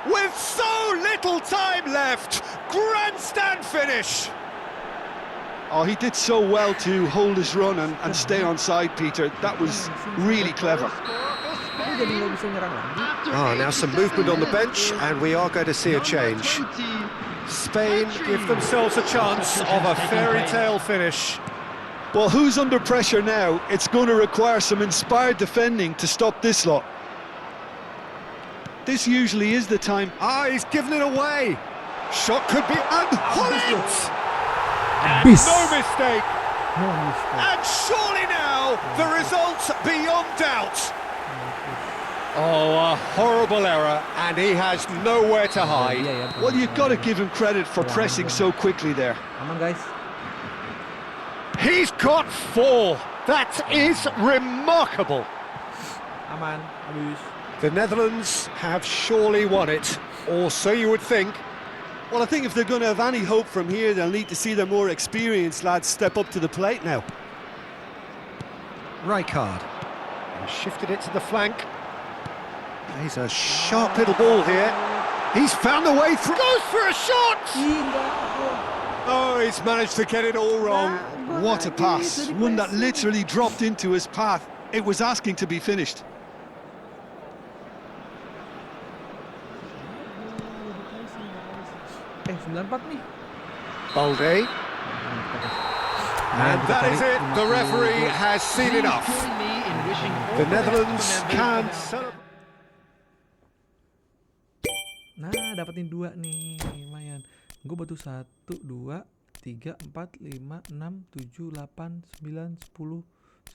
With so little time left! Grandstand finish! Oh, he did so well to hold his run and stay on side, Peter. That was really clever. Dia jadi nggak bisa nyerang lagi. Ah, now some movement on the bench, and we are going to see a change. Spain give themselves a chance of a fairy tale finish. Well, who's under pressure now? It's going to require some inspired defending to stop this lot. This usually is the time. Ah, he's given it away. Shot could be unhooked. Bis. No mistake. No mistake. And surely now the result's beyond doubt. Oh, a horrible error, and he has nowhere to hide. Iya ya. Well, you've got to give him credit for pressing so quickly there. Aman guys. He's got 4. That is remarkable. Aman. Habis. The Netherlands have surely won it, or so you would think. Well, I think if they're going to have any hope from here, they'll need to see their more experienced lads step up to the plate now. Rijkaard. He shifted it to the flank. He's a sharp little ball here. He's found a way through. Goes for a shot! Oh, he's managed to get it all wrong. What a pass. One that literally dropped into his path. It was asking to be finished. 94 nih. Balde. And that is it. The referee has seen enough. Join me in wishing all The the best Netherlands for their can victory. celebrate. Nah, dapetin 2 nih, lumayan. Gue butuh 1, 2, 3, 4, 5, 6, 7, 8, 9, 10, 11, 12,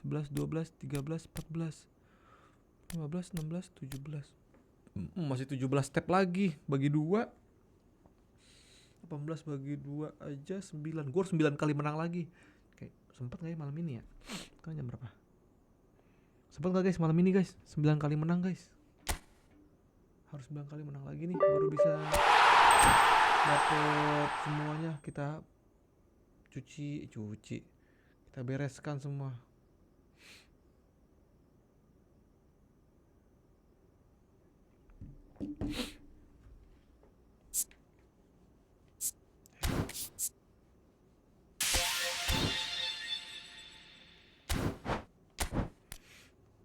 13, 14, 15, 16, 17. Masih 17 step lagi, bagi 2. 18 bagi 2 aja 9. Gue harus 9 kali menang lagi. Oke, sempat gak ya malam ini ya? Sekarang jam berapa? Sempat gak guys malam ini guys? 9 kali menang guys. Harus 9 kali menang lagi nih baru bisa dapet semuanya. Kita cuci kita bereskan semua.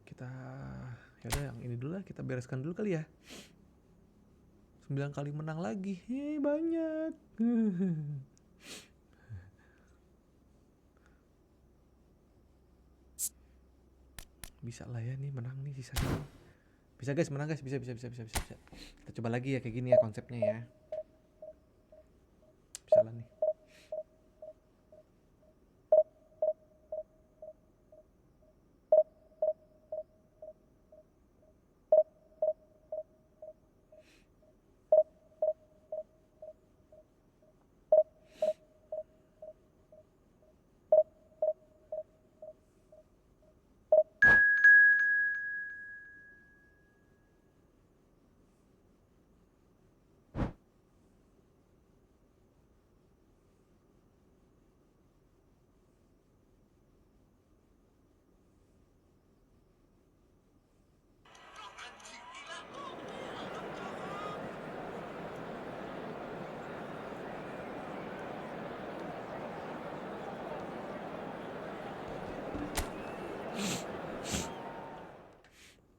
Kita yaudah yang ini dulu lah, kita bereskan dulu kali ya. 9 kali menang lagi. Banyak. Bisa lah ya nih, menang nih sisanya. Bisa guys, menang guys, bisa. Kita coba lagi ya kayak gini ya konsepnya ya. Bisa lah nih.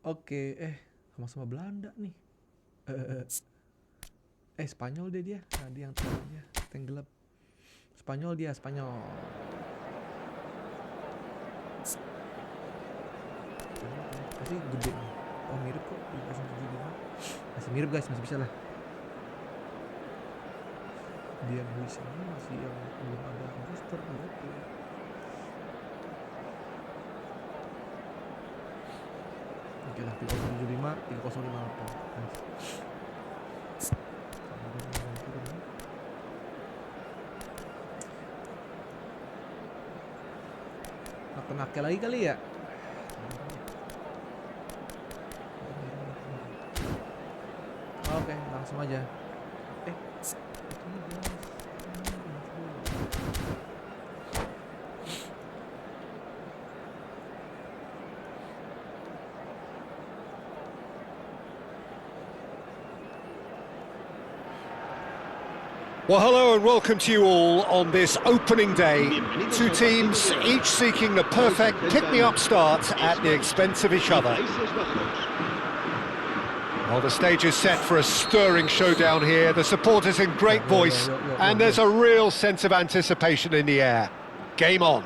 Oke, sama-sama Belanda nih. Spanyol dia. Tadi yang tengahnya, tenggelam. Spanyol dia, Spanyol. Masih gede nih. Oh mirip kok, 0,75. Masih mirip guys, masih bisa lah. Dia bisa masih yang belum ada booster berarti. Oke lah, 3075, 3058. Nice. Nake lagi kali ya. Oke, langsung aja. Well, hello and welcome to you all on this opening day. Two teams, each seeking the perfect pick-me-up start at the expense of each other. Well, the stage is set for a stirring showdown here. The supporters in great voice, and there's a real sense of anticipation in the air. Game on.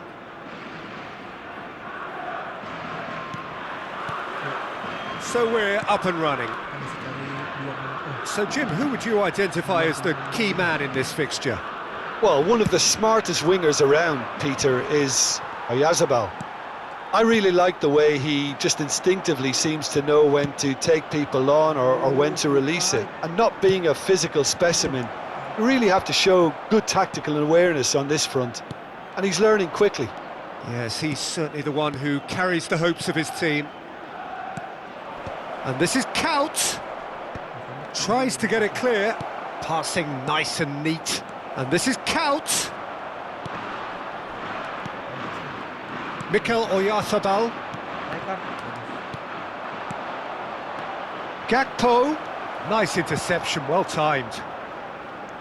So we're up and running. So, Jim, who would you identify as the key man in this fixture? Well, one of the smartest wingers around, Peter, is Oyarzabal. I really like the way he just instinctively seems to know when to take people on or when to release it. And not being a physical specimen, you really have to show good tactical awareness on this front. And he's learning quickly. Yes, he's certainly the one who carries the hopes of his team. And this is Kaut. Tries to get it clear. Passing nice and neat. And this is Kaut. Mikel Oyarzabal. Gakpo. Nice interception, well timed.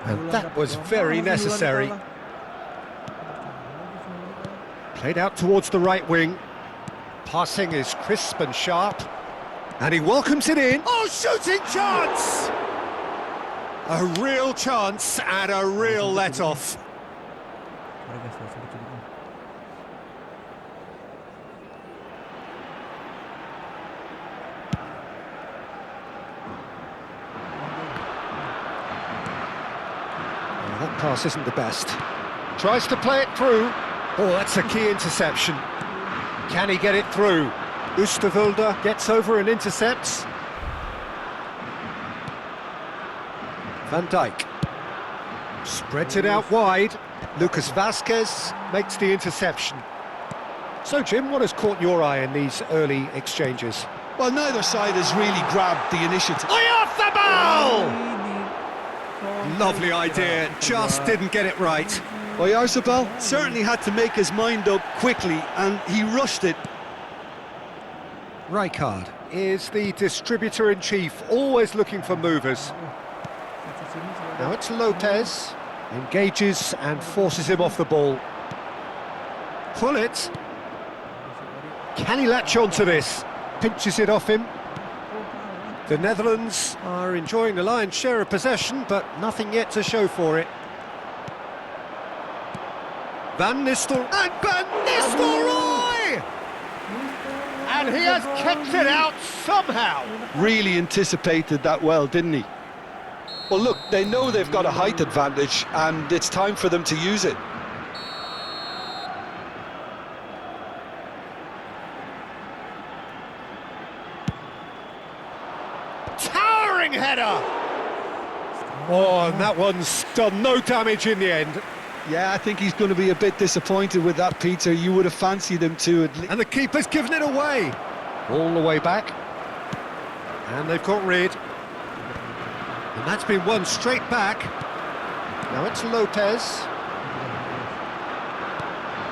And that was very necessary. Played out towards the right wing. Passing is crisp and sharp. And he welcomes it in. Oh, shooting chance! A real chance and a real let-off. That pass isn't the best. Tries to play it through. Oh, that's a key interception. Can he get it through? Oosterwolde gets over and intercepts. Van Dijk spreads it out wide. Lucas Vazquez makes the interception. So, Jim, what has caught your eye in these early exchanges? Well, neither side has really grabbed the initiative. Oyarzabal! Lovely idea, just didn't get it right. Oyarzabal certainly had to make his mind up quickly, and he rushed it. Rijkaard is the distributor-in-chief, always looking for movers. Now it's Lopez, engages and forces him off the ball. Pull it. Can he latch on to this? Pinches it off him. The Netherlands are enjoying the lion's share of possession, but nothing yet to show for it. Van Nistelrooy! And Van Nistelrooy! And And he has kept it out somehow. Really anticipated that well, didn't he? Well, look, they know they've got a height advantage, and it's time for them to use it. Towering header! Oh, and that one's done no damage in the end. Yeah, I think he's going to be a bit disappointed with that, Peter. You would have fancied him to at least. And the keeper's given it away. All the way back. And they've got rid. And that's been won straight back. Now it's Lopez.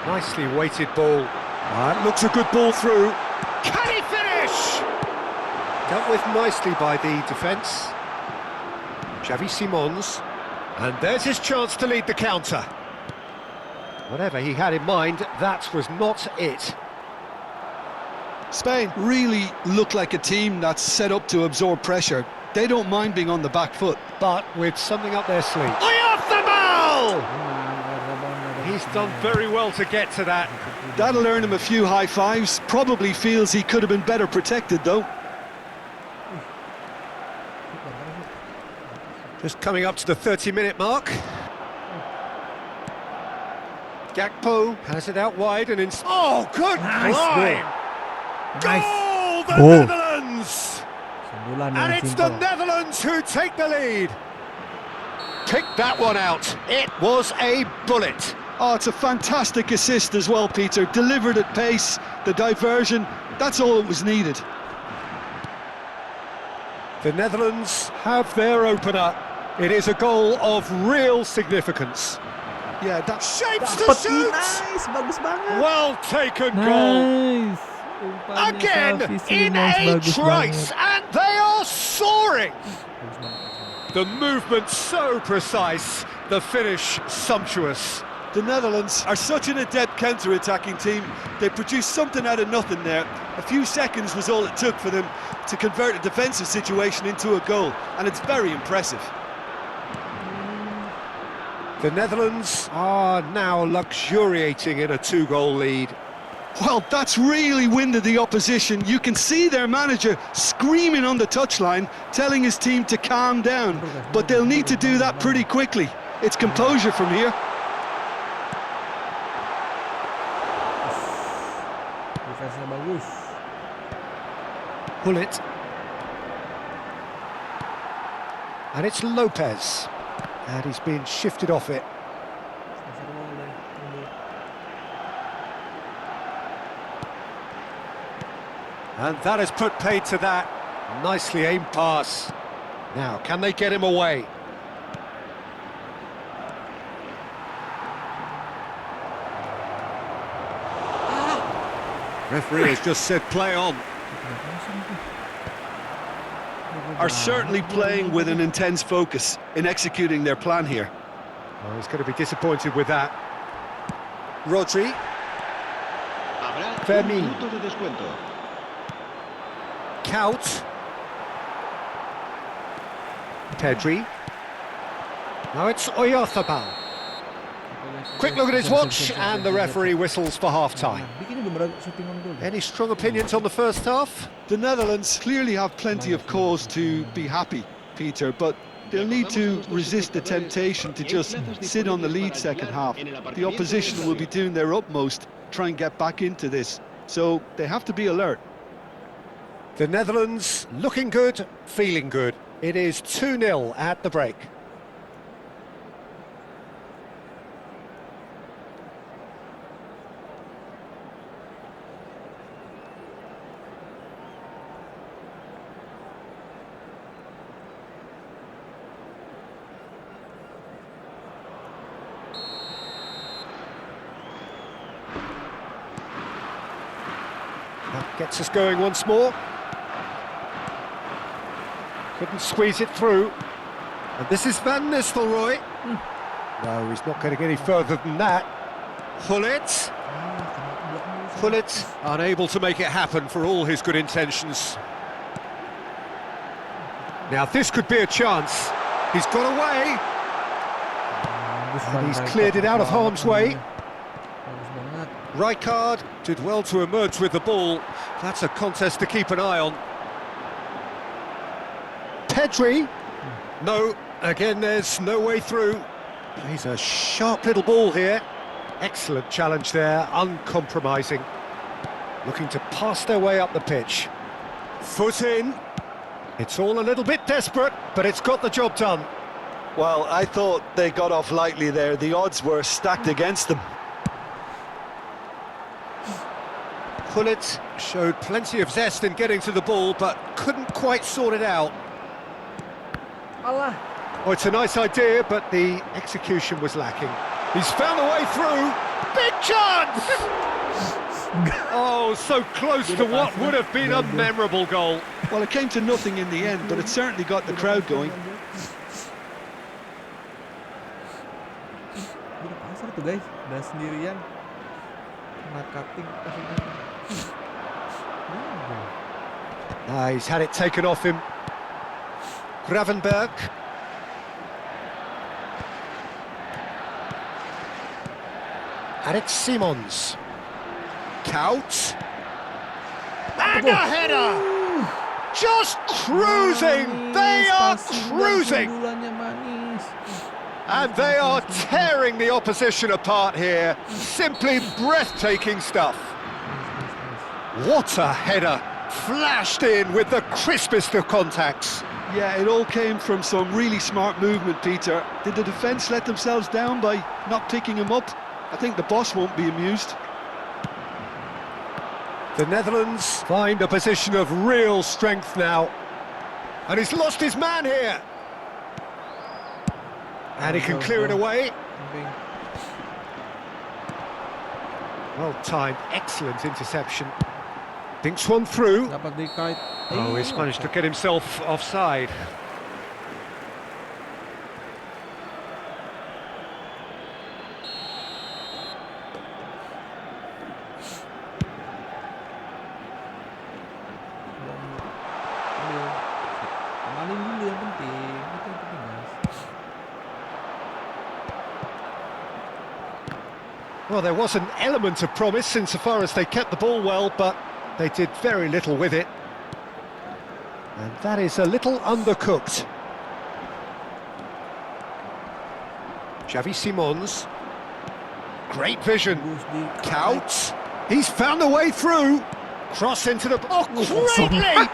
Nicely weighted ball. That looks a good ball through. Can he finish? Dealt with nicely by the defence. Xavi Simons. And there's his chance to lead the counter. Whatever he had in mind, that was not it. Spain really look like a team that's set up to absorb pressure. They don't mind being on the back foot. But with something up their sleeve. Oyarzabal! He's done very well to get to that. That'll earn him a few high fives. Probably feels he could have been better protected, though. Just coming up to the 30-minute mark. Gakpo has it out wide and in... Oh, good climb! Goal, the Netherlands! And it's the Netherlands who take the lead. Pick that one out. It was a bullet. Oh, it's a fantastic assist as well, Peter. Delivered at pace, the diversion, that's all that was needed. The Netherlands have their opener. It is a goal of real significance. Yeah, that's Shapes to shoot! Nice, bagus banget. Well taken goal. Nice. Umpannya Again, Xavi in Simons, a bagus trice, banget. and they are soaring! Bagus banget. The movement so precise, the finish sumptuous. The Netherlands are such an adept counter-attacking team. They produced something out of nothing there. A few seconds was all it took for them to convert a defensive situation into a goal, and it's very impressive. The Netherlands are now luxuriating in a two-goal lead. Well, that's really winded the opposition. You can see their manager screaming on the touchline, telling his team to calm down. But they'll need to do that pretty quickly. It's composure from here. Defense-nya bagus. Bullet. And it's Lopez. And he's been shifted off it. And that has put paid to that. Nicely aimed pass. Now, can they get him away? Referee has just said play on. Are certainly playing with an intense focus in executing their plan here. Oh, he's going to be disappointed with that. Rodri. Fermin. Kaut. Pedri. Now it's Oyarzabal. Quick look at his watch, and the referee whistles for half-time. Any strong opinions on the first half? The Netherlands clearly have plenty of cause to be happy, Peter, but they'll need to resist the temptation to just sit on the lead second half. The opposition will be doing their utmost to try and get back into this, so they have to be alert. The Netherlands looking good, feeling good. It is 2-0 at the break. That gets us going once more. Couldn't squeeze it through. And this is Van Nistelrooy. No, he's not going to get any further than that. Gullit. Gullit unable to make it happen for all his good intentions. Now this could be a chance. He's got away. And he's cleared it out of harm's way. Rijkaard did well to emerge with the ball. That's a contest to keep an eye on. Pedri. No, again there's no way through. He's a sharp little ball here. Excellent challenge there, uncompromising. Looking to pass their way up the pitch. Foot in. It's all a little bit desperate, but it's got the job done. Well, I thought they got off lightly there. The odds were stacked against them. Pullet showed plenty of zest in getting to the ball, but couldn't quite sort it out. Allah. Oh, it's a nice idea, but the execution was lacking. He's found the way through. Big chance! Oh, so close to what would have been a memorable goal. Well, it came to nothing in the end, but it certainly got the crowd going. Udah pasar tuh guys, udah sendirian. Kena cutting. He's had it taken off him. Gravenberg. And it's Simons. Couch. And a header! Just cruising! They are cruising! And they are tearing the opposition apart here. Simply breathtaking stuff. What a header! Flashed in with the crispest of contacts. Yeah, it all came from some really smart movement, Peter. Did the defence let themselves down by not picking him up? I think the boss won't be amused. The Netherlands find a position of real strength now. And he's lost his man here. And he can clear it away. Well timed, excellent interception. Thinks one through. Dapat dikait. Oh, he's managed to get himself offside. Amanin dulu yang penting. Itu yang penting guys. Well, there was an element of promise insofar as they kept the ball well, but they did very little with it. And that is a little undercooked. Xavi Simons. Great vision. Couch. He's found a way through. Cross into the... Oh, greatly!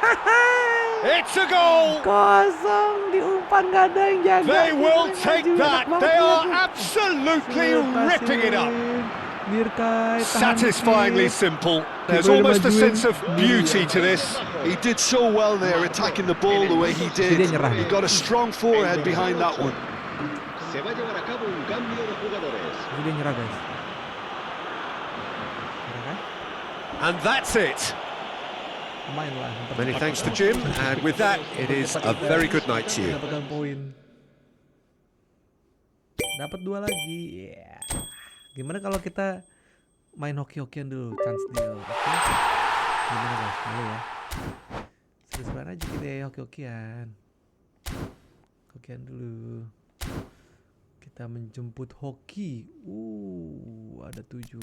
It's a goal! Kosong, diumpan gak ada yang jaga. They will take that. They are absolutely ripping it up. Satisfyingly simple. There's almost a sense of beauty to this. He did so well there, attacking the ball the way he did. He got a strong forehead behind that one. Se va a llevar a cabo un cambio de jugadores. Dia nyerah guys. Nyerah kan? And that's it. Lumayan lah. Many thanks to Jim, and with that, it is a very good night to you. Dapatkan poin. Dapat 2 lagi. Yeah. Gimana kalau kita main hoki-hokian dulu, chance deal, oke? Gimana guys, boleh ya? Seru-seruan aja kita ya, hoki-hokian. Hokian dulu. Kita menjemput hoki. Ada 7.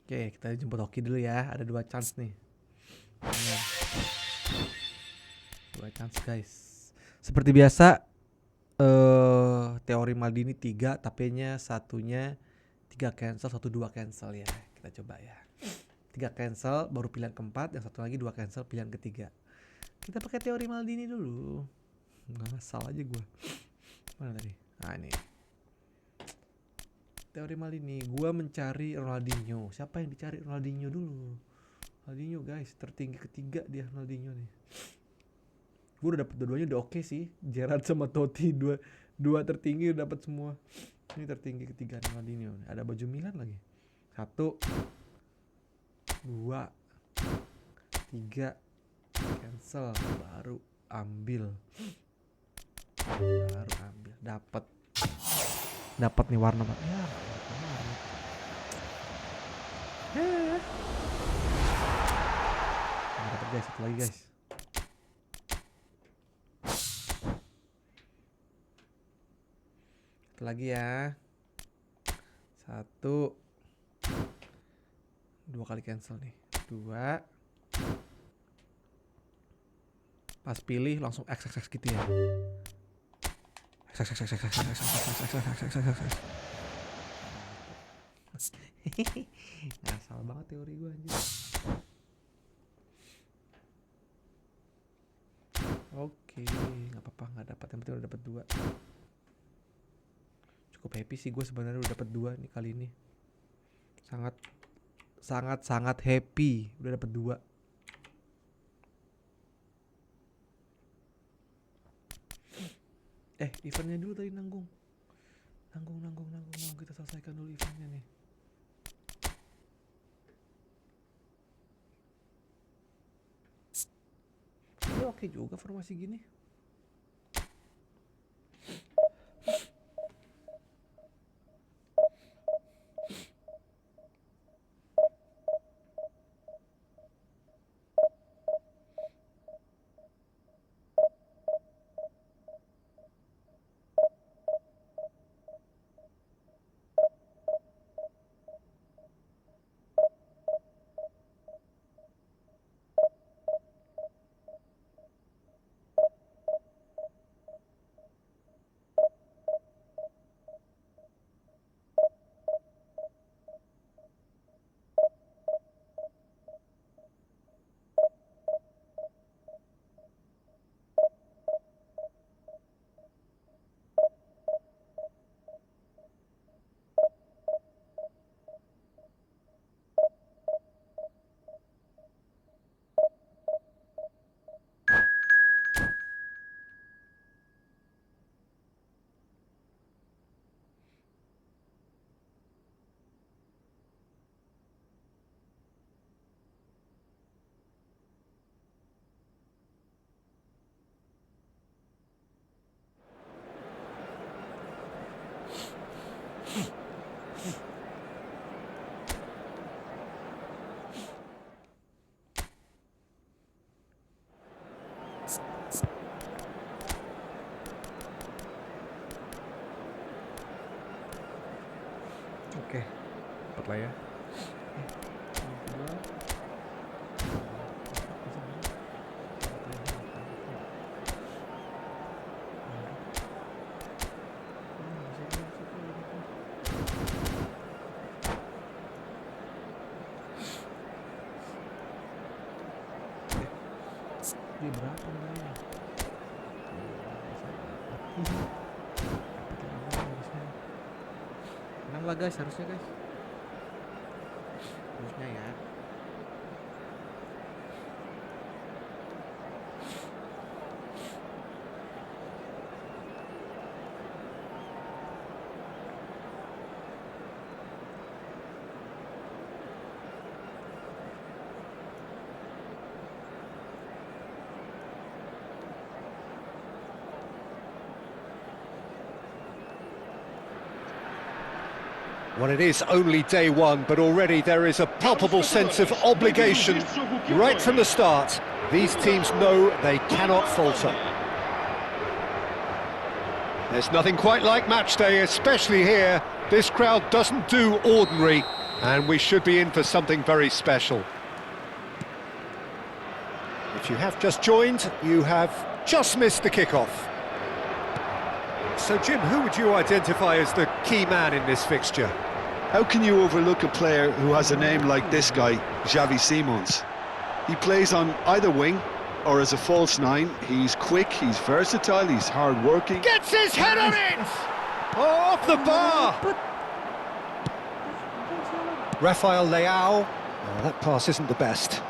Oke, kita jemput hoki dulu ya. Ada 2 chance nih. 2 chance guys. Seperti biasa, teori Maldini 3, tapenya satunya 3 cancel, 1-2 cancel ya. Kita coba ya. 3 cancel, baru pilihan keempat, yang satu lagi 2 cancel, pilihan ketiga. Kita pakai teori Maldini dulu. Nggak salah aja gue. Mana tadi? Nah ini. Teori Maldini, gue mencari Ronaldinho. Siapa yang dicari? Ronaldinho dulu. Ronaldinho guys, tertinggi ketiga dia Ronaldinho nih. Gue udah dapet dua-duanya udah oke sih. Gerrard sama Totti dua tertinggi udah dapet semua. Ini tertinggi ketiga Ronaldinho. Ada baju Milan lagi. 1, 2, 3, cancel, baru ambil. Dapat nih warna Pak. Ya, warna. Dapat guys, satu lagi guys. Satu lagi ya. 1. 2 kali cancel nih. 2. Pas pilih langsung X gitu ya. X. Ngasal banget teori gue anjir. Oke, nggak apa-apa, nggak dapat, yang penting udah dapat 2. Cukup happy sih gue sebenarnya udah dapat 2 nih kali ini. Sangat happy udah dapat 2. Eventnya dulu tadi nanggung. Kita selesaikan dulu eventnya nih. Ini oke juga formasi gini. Oke, dapat lah ya. Ini berapa namanya? Menang lah guys, harusnya guys. Harusnya ya. Well, it is only day one, but already there is a palpable sense of obligation right from the start. These teams know they cannot falter. There's nothing quite like match day, especially here. This crowd doesn't do ordinary, and we should be in for something very special. If you have just joined, you have just missed the kickoff. So, Jim, who would you identify as the key man in this fixture? How can you overlook a player who has a name like this guy, Xavi Simons? He plays on either wing or as a false 9. He's quick, he's versatile, he's hard-working. Gets his head on it! Oh, off the bar! Rafael Leao. Oh, that pass isn't the best.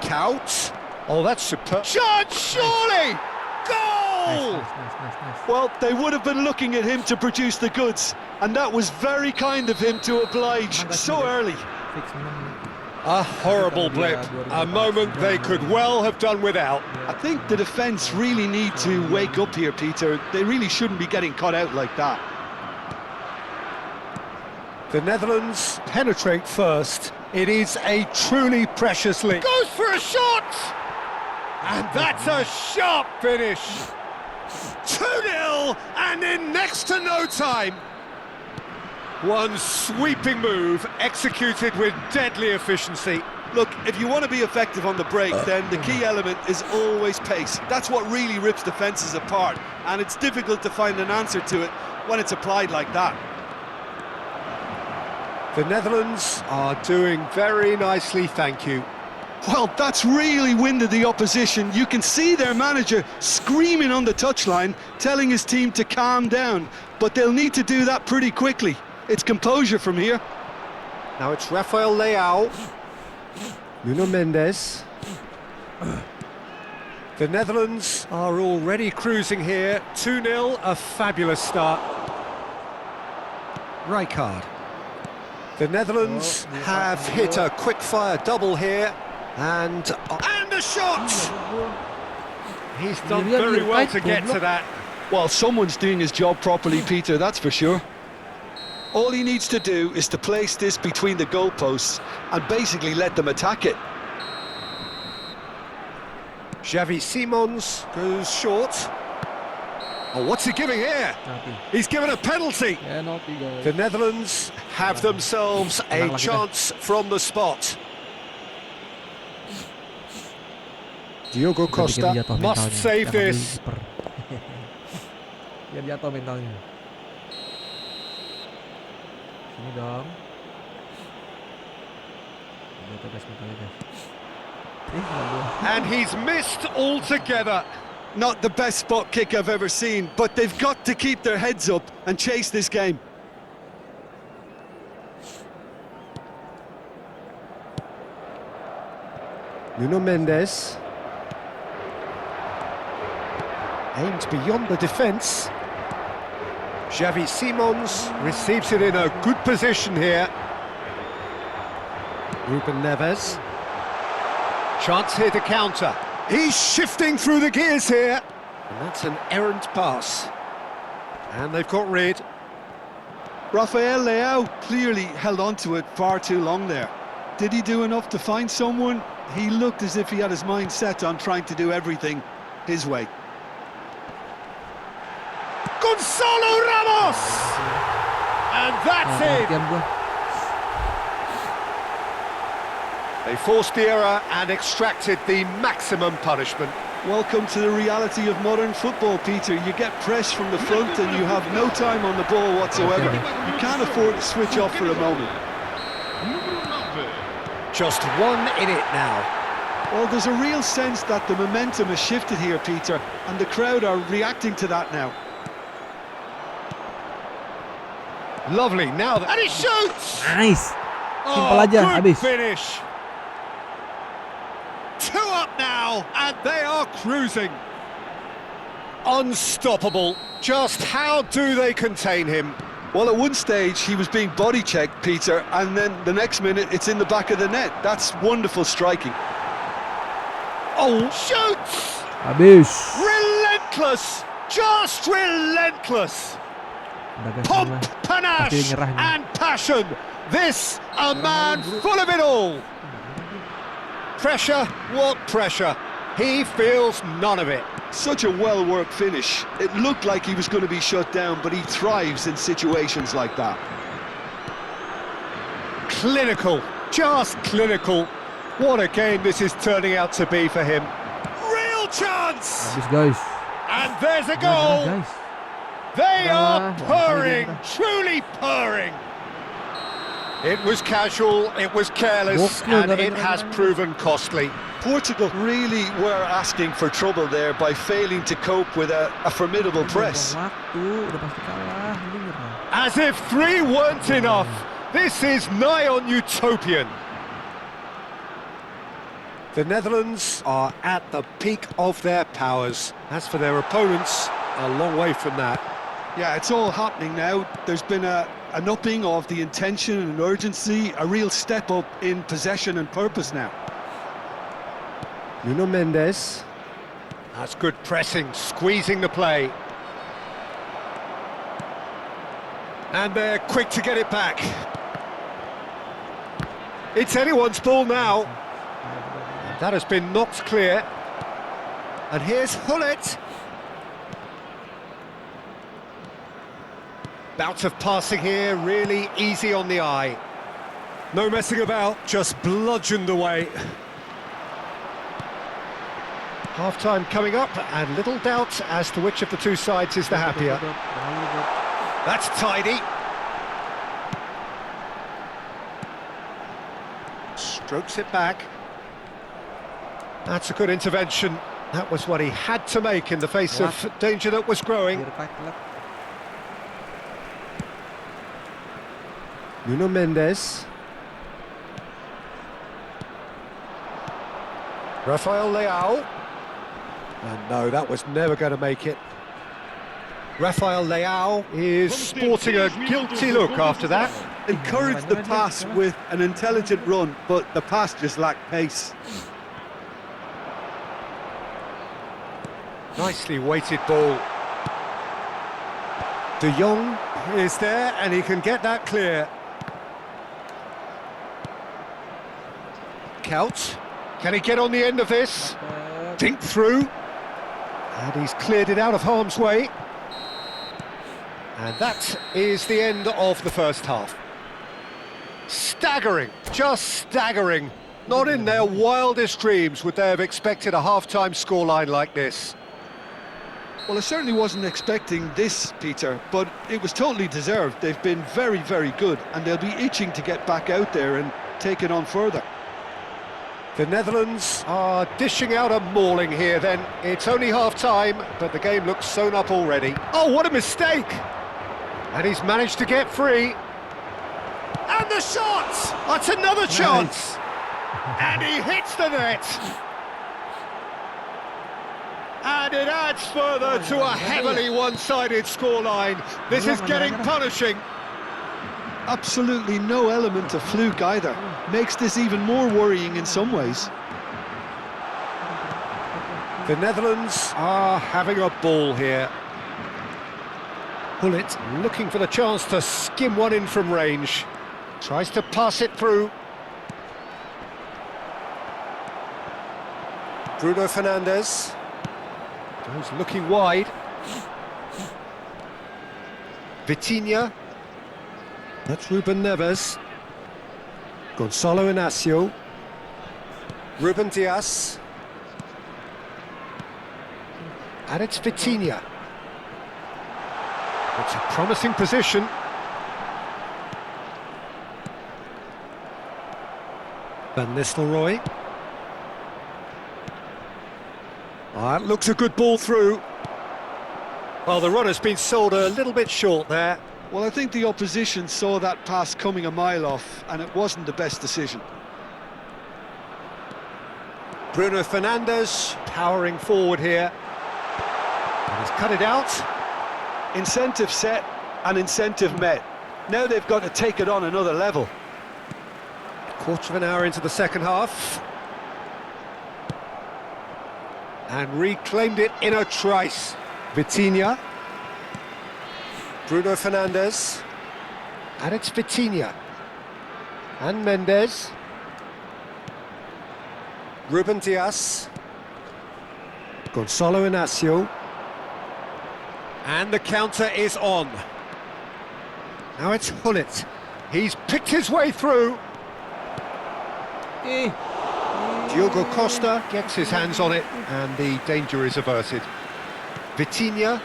Couch. Oh, that's superb. Shot, surely! Goal! Nice. Well, they would have been looking at him to produce the goods, and that was very kind of him to oblige so early. A horrible blip, a moment they could well have done without. I think the defence really need to wake up here, Peter. They really shouldn't be getting caught out like that. The Netherlands penetrate first. It is a truly precious link. Goes for a shot! And that's a sharp finish. 2-0! nil, and in next to no time. One sweeping move, executed with deadly efficiency. Look, if you want to be effective on the break, then the key element is always pace. That's what really rips defences apart, and it's difficult to find an answer to it when it's applied like that. The Netherlands are doing very nicely, thank you. Well, that's really winded the opposition. You can see their manager screaming on the touchline, telling his team to calm down, but they'll need to do that pretty quickly. It's composure from here. Now it's Rafael Leao. Nuno Mendes. The Netherlands are already cruising here. 2-0, a fabulous start. Rijkaard. The Netherlands have hit a quick-fire double here. And a shot! He's done very well to get to that. Well, someone's doing his job properly, Peter, that's for sure. All he needs to do is to place this between the goalposts and basically let them attack it. Xavi Simons goes short. Oh, what's he giving here? He's given a penalty. The Netherlands have themselves a chance from the spot. Diogo Costa must save this. Biar jatuh mentalnya. Sini dong. Jatuh guys mentalnya guys. And he's missed altogether. Not the best spot kick I've ever seen, but they've got to keep their heads up and chase this game. Nuno Mendes. Aims beyond the defence. Xavi Simons receives it in a good position here. Ruben Neves. Chance here to counter. He's shifting through the gears here. And that's an errant pass. And they've got rid. Rafael Leao clearly held on to it far too long there. Did he do enough to find someone? He looked as if he had his mind set on trying to do everything his way. Gonzalo Ramos! And that's it! They forced the error and extracted the maximum punishment. Welcome to the reality of modern football, Peter. You get pressed from the front and you have no time on the ball whatsoever. You can't afford to switch off for a moment. Just one in it now. Well, there's a real sense that the momentum has shifted here, Peter, and the crowd are reacting to that now. Lovely, now that... And he shoots! Nice! Simple aja, good habis. finish. 2 up now, and they are cruising. Unstoppable. Just how do they contain him? Well, at one stage, he was being body-checked, Peter, and then the next minute, it's in the back of the net. That's wonderful striking. Oh, shoots! Habis. Relentless! Just relentless! Pomp, panache, and passion. This, a man full of it all. Pressure, what pressure? He feels none of it. Such a well-worked finish. It looked like he was going to be shut down, but he thrives in situations like that. Clinical, just clinical. What a game this is turning out to be for him. Real chance! Habis guys. And there's a goal! Guys. They are purring, truly purring. It was casual, it was careless, and it has proven costly. Portugal really were asking for trouble there by failing to cope with a formidable press. As if 3 weren't enough, this is nigh on utopian. The Netherlands are at the peak of their powers. As for their opponents, a long way from that. Yeah, it's all happening now. There's been an upping of the intention and urgency, a real step up in possession and purpose now. Nuno Mendes. That's good pressing, squeezing the play. And they're quick to get it back. It's anyone's ball now. And that has been knocked clear. And here's Hullet. Bout of passing here, really easy on the eye. No messing about, just bludgeoned away. Half-time coming up, and little doubt as to which of the two sides is the happier. That's tidy. Strokes it back. That's a good intervention. That was what he had to make in the face of danger that was growing. Nuno Mendes. Rafael Leao. And no, that was never going to make it. Rafael Leao is sporting a guilty look after that. Encouraged the pass with an intelligent run, but the pass just lacked pace. Nicely weighted ball. De Jong is there, and he can get that clear. Couch, can he get on the end of this? Dink through. And he's cleared it out of harm's way. And that is the end of the first half. Staggering, just staggering. Not in their wildest dreams would they have expected a half-time scoreline like this. Well, I certainly wasn't expecting this, Peter, but it was totally deserved. They've been very, very good, and they'll be itching to get back out there and take it on further. The Netherlands are dishing out a mauling here then. It's only half-time, but the game looks sewn up already. Oh, what a mistake! And he's managed to get free. And the shot! That's another chance! And he hits the net! And it adds further to a heavily one-sided scoreline. This is getting punishing. Absolutely no element of fluke either. Makes this even more worrying in some ways. The Netherlands are having a ball here. Bullet looking for the chance to skim one in from range. Tries to pass it through. Bruno Fernandes. Goes looking wide. Vitinha. That's Ruben Neves. Gonzalo Inacio. Ruben Dias. And it's Vitinha. It's a promising position. Van Nistelrooy. That looks a good ball through. Well, the runner's been sold a little bit short there. Well, I think the opposition saw that pass coming a mile off, and it wasn't the best decision. Bruno Fernandes powering forward here. And he's cut it out. Incentive set and incentive met. Now they've got to take it on another level. Quarter of an hour into the second half. And reclaimed it in a trice. Vitinha. Bruno Fernandes. And it's Vitinha. And Mendes. Ruben Dias. Gonzalo Inacio. And the counter is on. Now it's Hullet. He's picked his way through. Diogo Costa gets his hands on it, and the danger is averted. Vitinha.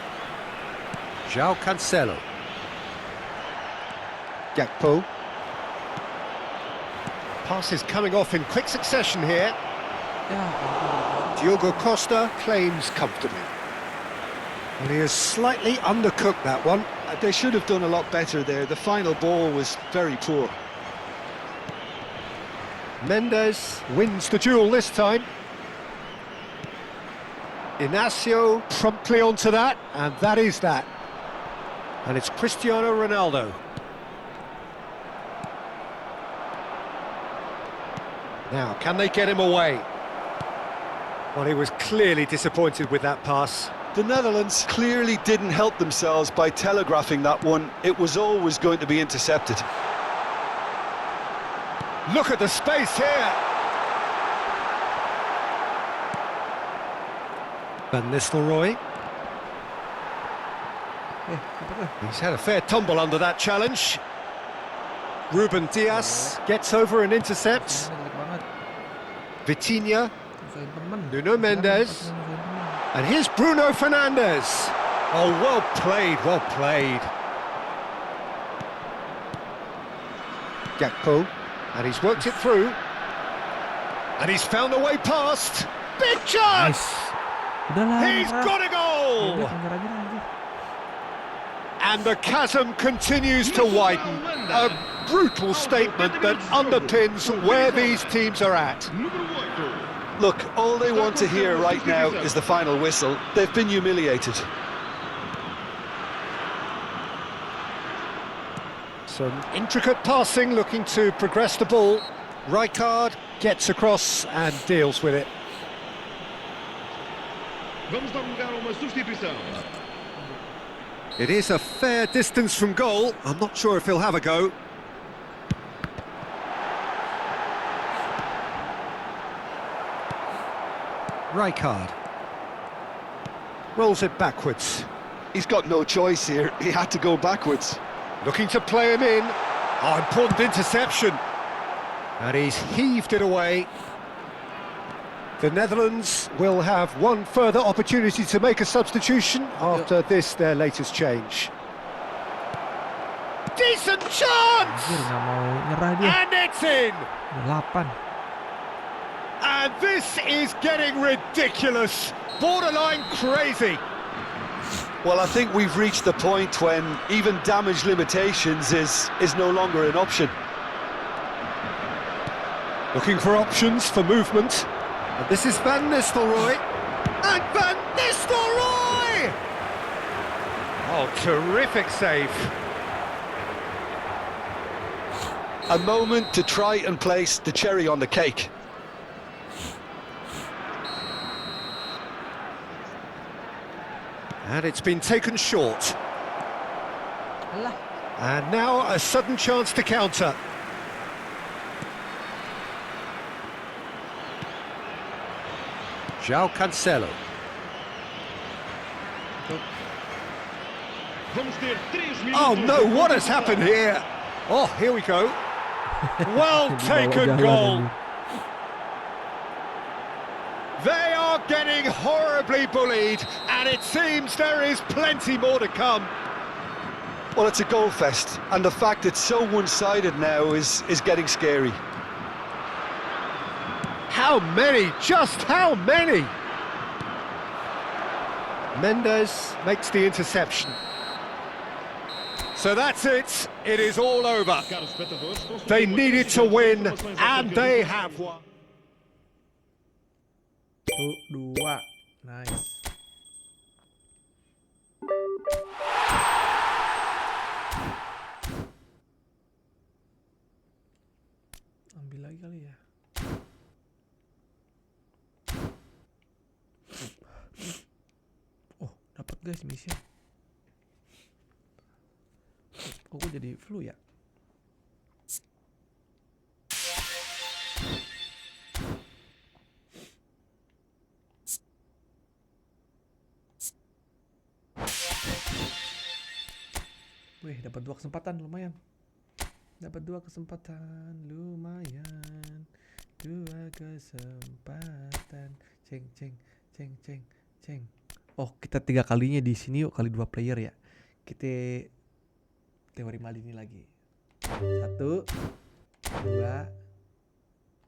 João Cancelo. Gakpo. Passes coming off in quick succession here. Diogo Costa claims comfortably. Well, he has slightly undercooked that one. They should have done a lot better there. The final ball was very poor. Mendes wins the duel this time. Inacio promptly onto that, and that is that. And it's Cristiano Ronaldo. Now, can they get him away? Well, he was clearly disappointed with that pass. The Netherlands clearly didn't help themselves by telegraphing that one. It was always going to be intercepted. Look at the space here. Van Nistelrooy. He's had a fair tumble under that challenge. Ruben Diaz gets over and intercepts. Vitinha, Nuno Mendes, and here's Bruno Fernandes. Oh, well played, well played. Gakpo, and he's worked it through. And he's found a way past. Big chance! He's got a goal! And the chasm continues to widen. A brutal statement that underpins where these teams are at. Look, all they want to hear right now is the final whistle. They've been humiliated. Some intricate passing, looking to progress the ball. Rijkaard gets across and deals with it. Vamos dar lugar a uma substituição. It is a fair distance from goal. I'm not sure if he'll have a go. Rijkaard rolls it backwards. He's got no choice here. He had to go backwards. Looking to play him in. Oh, important interception. And he's heaved it away. The Netherlands will have one further opportunity to make a substitution after this, their latest change. Decent chance! Nggak mau nyerah dia. And it's in! 8. And this is getting ridiculous. Borderline crazy. Well, I think we've reached the point when even damage limitations is no longer an option. Looking for options for movement. And this is Van Nistelrooy. And Van Nistelrooy! Oh, terrific save. A moment to try and place the cherry on the cake. And it's been taken short. Alah. And now a sudden chance to counter. João Cancelo. Vamos ter 3 minutos. Oh no, what has happened here? Oh, here we go. Well taken goal. They are getting horribly bullied, and it seems there is plenty more to come. Well, it's a goal fest, and the fact it's so one-sided now is getting scary. How many? Just how many? Mendes makes the interception. So that's it. It is all over. They needed to win, and they have won. 1, 2. Nice. Ambil lagi kali ya. Oh, dapat guys mission. Kok gue jadi flu ya? Wih, dapat 2 kesempatan lumayan. Dapat 2 kesempatan lumayan. 2 kesempatan. Ceng ceng ceng ceng ceng. Oh, kita 3 kalinya di sini yuk, kali 2 player ya. Kita teori Maldini lagi. 1 2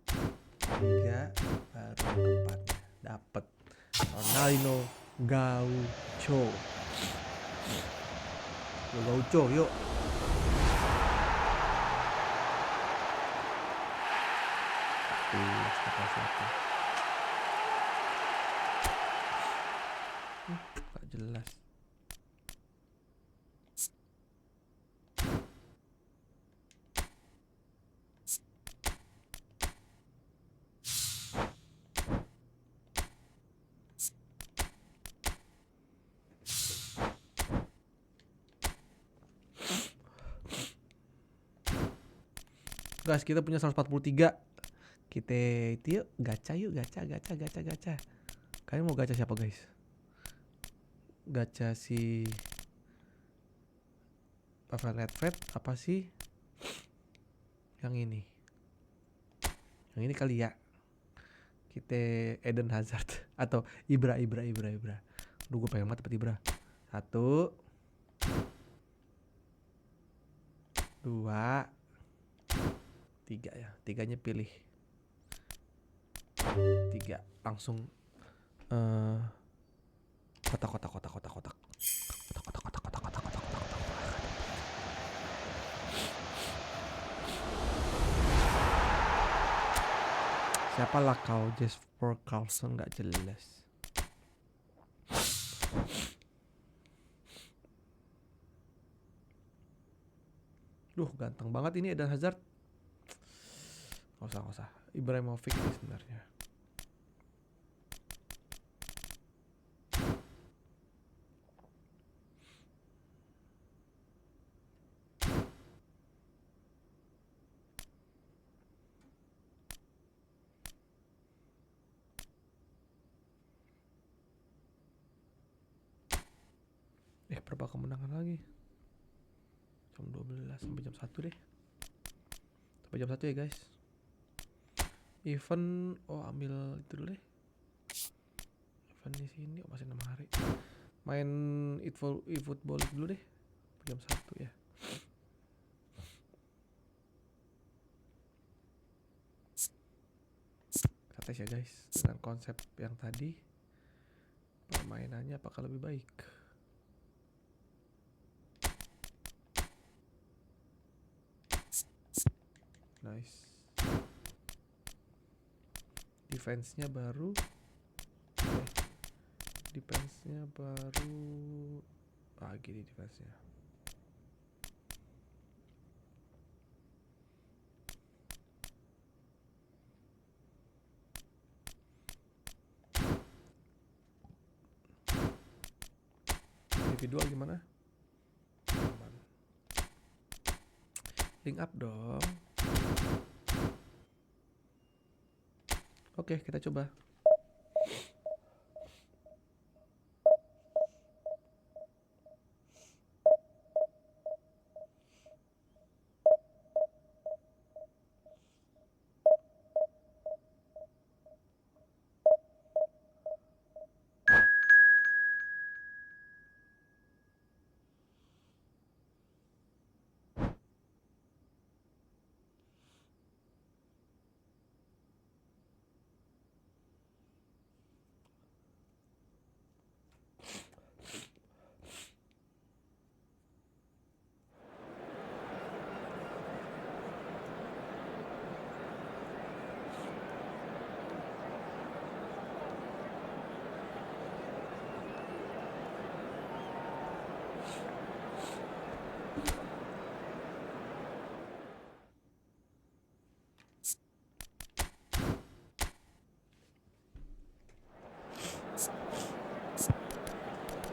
3 baru keempatnya. Dapat Ronaldinho Gaucho. Gaucho yuk. Gak jelas. Guys, kita punya 143. Kita itu yuk, gacha yuk, gacha. Kalian mau gacha siapa guys? Gacha si Red apa sih? Yang ini. Yang ini kali ya. Kita Eden Hazard atau Ibra. Aduh, gue pengen banget dapet Ibra. 1 2 3 ya. 3-nya pilih. 3 langsung kotak. Siapalah kau, Jesper Carlson, nggak jelas. Duh, ganteng banget ini Eden Hazard. Nggak usah. Ibrahimovic ini sebenarnya. Berapa kemenangan lagi? Jam 12 sampai jam 1 deh. Sampai jam 1 ya guys. Event, ambil itu dulu deh. Event di sini masih 6 hari. Main Efootball dulu deh. Jam 1 ya. Tes ya guys, dengan konsep yang tadi. Permainannya apakah lebih baik? Nice. Defense-nya baru. Defense-nya baru. Gini defense-nya. Individual gimana? Link up dong. Oke, kita coba.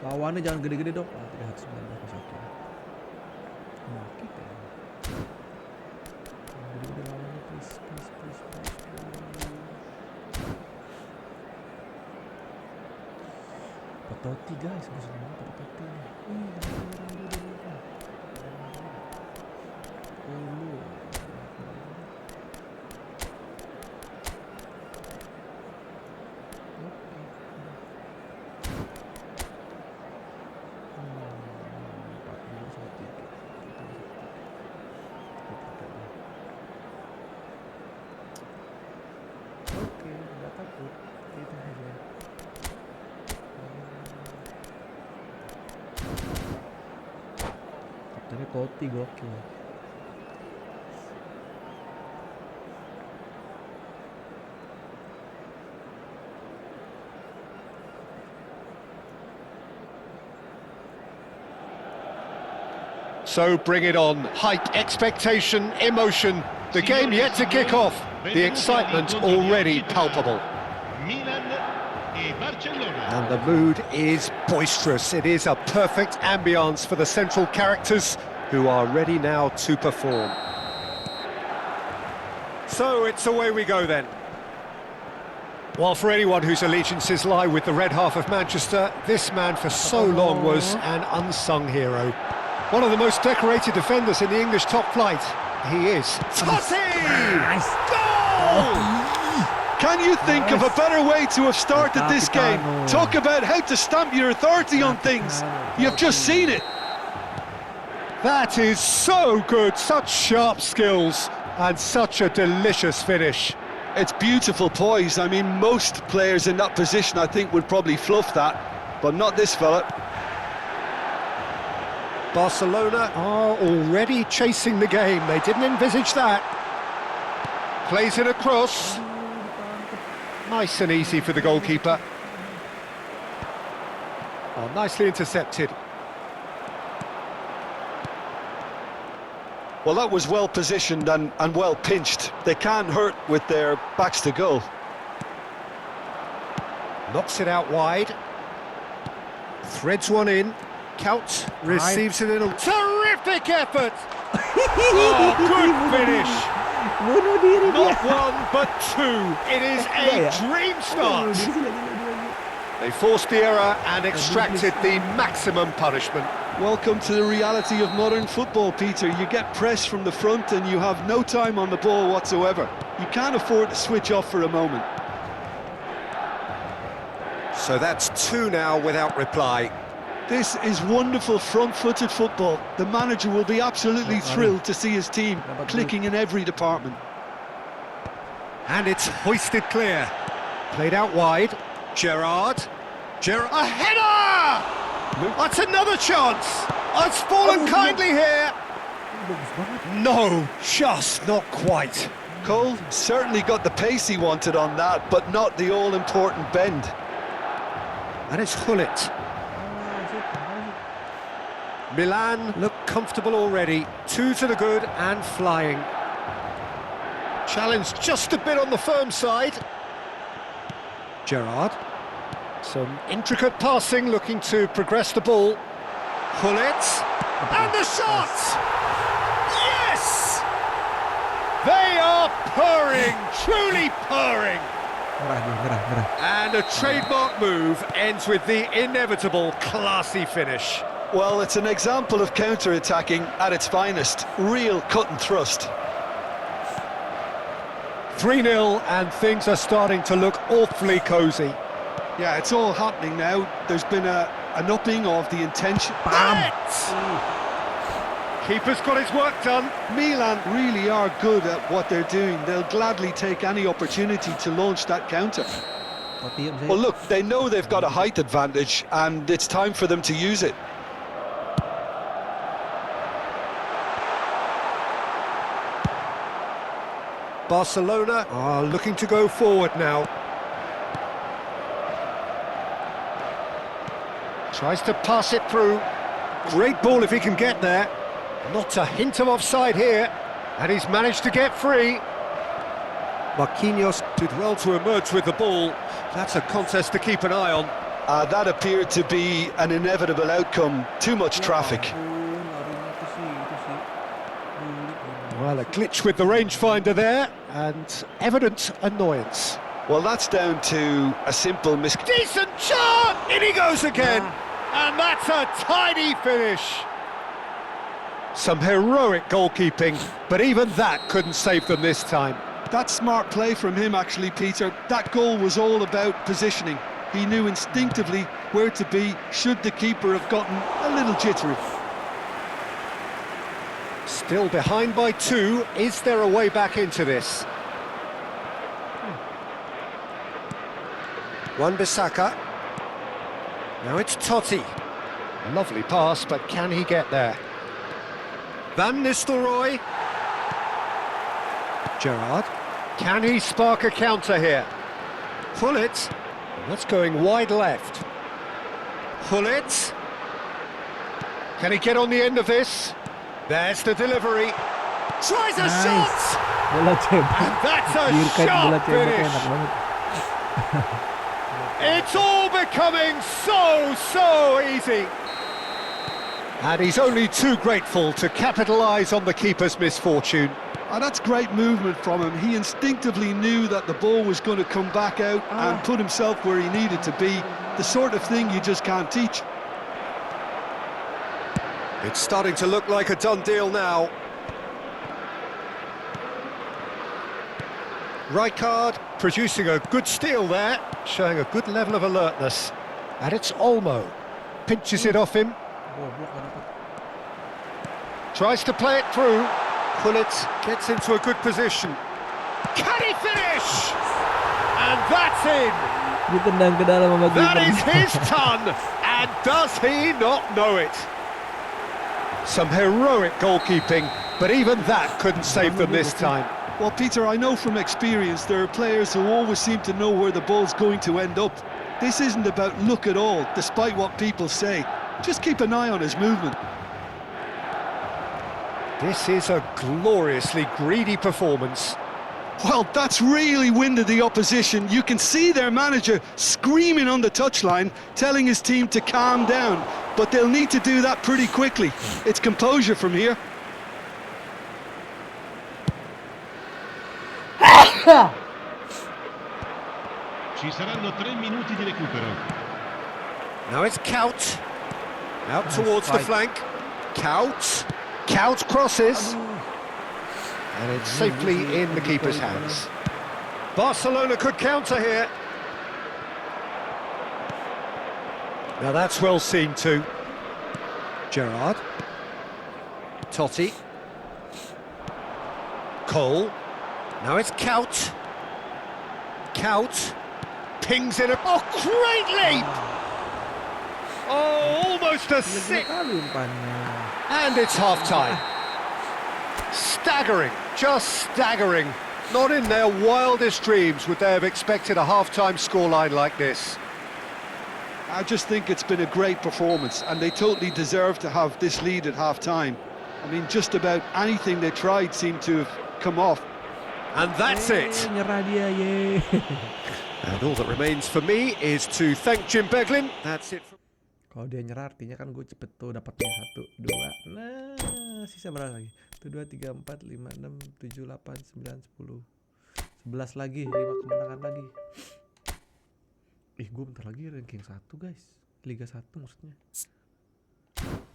Lawannya jangan gede-gede dong. 319 masih oke. Nah, kita gede-gede lawannya, please. Pototi guys, gue seneng banget pototi. Kaptennya Totti gokil. So bring it on. Hype, expectation, emotion. The game yet to kick off. The excitement already palpable. And the mood is boisterous. It is a perfect ambience for the central characters who are ready now to perform. So it's away we go then. Well, for anyone whose allegiances lie with the red half of Manchester, this man for so long was an unsung hero. One of the most decorated defenders in the English top flight. He is. Totti! Nice. Goal! Can you think of a better way to have started this game? Talk about how to stamp your authority on things. You've just seen it. That is so good, such sharp skills and such a delicious finish. It's beautiful poise. I mean, most players in that position, I think, would probably fluff that, but not this fella. Barcelona are already chasing the game. They didn't envisage that. Plays it across. Nice and easy for the goalkeeper. Oh, nicely intercepted. Well, that was well positioned and well pinched. They can't hurt with their backs to goal. Knocks it out wide. Threads one in. Couch receives it in a terrific effort. Oh, good finish. Bunuh diri dia. Not one, but two. It is a dream start. They forced the error and extracted the maximum punishment. Welcome to the reality of modern football, Peter. You get pressed from the front and you have no time on the ball whatsoever. You can't afford to switch off for a moment. So that's two now without reply. This is wonderful front-footed football. The manager will be absolutely thrilled to see his team clicking in every department. And it's hoisted clear. Played out wide. Gerrard. A header! That's another chance. It's fallen kindly here. No, just not quite. Cole certainly got the pace he wanted on that, but not the all-important bend. And it's Gullit. Milan look comfortable already. Two to the good and flying. Challenge just a bit on the firm side. Gerrard. Some intricate passing, looking to progress the ball. Gullit. And the shot! Yes! They are purring, truly purring. And a trademark move ends with the inevitable classy finish. Well, it's an example of counter-attacking at its finest. Real cut and thrust. 3-0 and things are starting to look awfully cosy. Yeah, it's all happening now. There's been an upping of the intention. Bam! Keeper's got his work done. Milan really are good at what they're doing. They'll gladly take any opportunity to launch that counter. Well, look, they know they've got a height advantage and it's time for them to use it. Barcelona are looking to go forward now. Tries to pass it through. Great ball if he can get there. Not a hint of offside here. And he's managed to get free. Marquinhos did well to emerge with the ball. That's a contest to keep an eye on. That appeared to be an inevitable outcome. Too much traffic. Well, a glitch with the rangefinder there, and evident annoyance. Well, that's down to a simple Decent shot! In he goes again! And that's a tidy finish! Some heroic goalkeeping, but even that couldn't save them this time. That's smart play from him, actually, Peter. That goal was all about positioning. He knew instinctively where to be should the keeper have gotten a little jittery. Still behind by two. Is there a way back into this? Wan-Bissaka. Now it's Totti. Lovely pass, but can he get there? Van Nistelrooy. Gerrard. Can he spark a counter here? Gullit. That's going wide left. Gullit. Can he get on the end of this? There's the delivery. Tries a shot! Bola cepat. That's a Dirkat bola sharp cepat finish. enak banget. It's all becoming so easy. And he's only too grateful to capitalise on the keeper's misfortune. And that's great movement from him. He instinctively knew that the ball was going to come back out and put himself where he needed to be. The sort of thing you just can't teach. It's starting to look like a done deal now. Rijkaard producing a good steal there, showing a good level of alertness. And it's Olmo. Pinches it off him. Tries to play it through. Pullet gets into a good position. Can he finish? And that's in! Ditendang ke dalam sama That kiper. is his ton! And does he not know it? Some heroic goalkeeping, but even that couldn't save them this time. Well, Peter, I know from experience there are players who always seem to know where the ball's going to end up. This isn't about luck at all, despite what people say. Just keep an eye on his movement. This is a gloriously greedy performance. Well, that's really winded the opposition. You can see their manager screaming on the touchline, telling his team to calm down. But they'll need to do that pretty quickly. It's composure from here. Ci saranno 3 minuti di recupero. Now it's Kaut. Out towards the flank. Kaut. Kaut crosses. And it's safely in the keeper's hands. Barcelona could counter here. Now that's well seen too. Gerrard. Totti. Cole. Now it's Kaut. Kaut. Pings it. Oh, great leap! Oh, almost a six. And it's half-time. Staggering, just staggering. Not in their wildest dreams would they have expected a half-time scoreline like this. I just think it's been a great performance, and they totally deserve to have this lead at half-time. I mean, just about anything they tried seemed to have come off. And that's it. Nyerah dia, ye. And all that remains for me is to thank Jim Beglin. That's it. Kalau dia nyerah artinya kan gue cepet tuh dapatnya 1, 2. Nah, sisa berapa lagi? 1, 2, 3, 4, 5, 6, 7, 8, 9, 10. 11 lagi, 5 kemenangan lagi. Gue bentar lagi ranking 1 guys. Liga 1 maksudnya.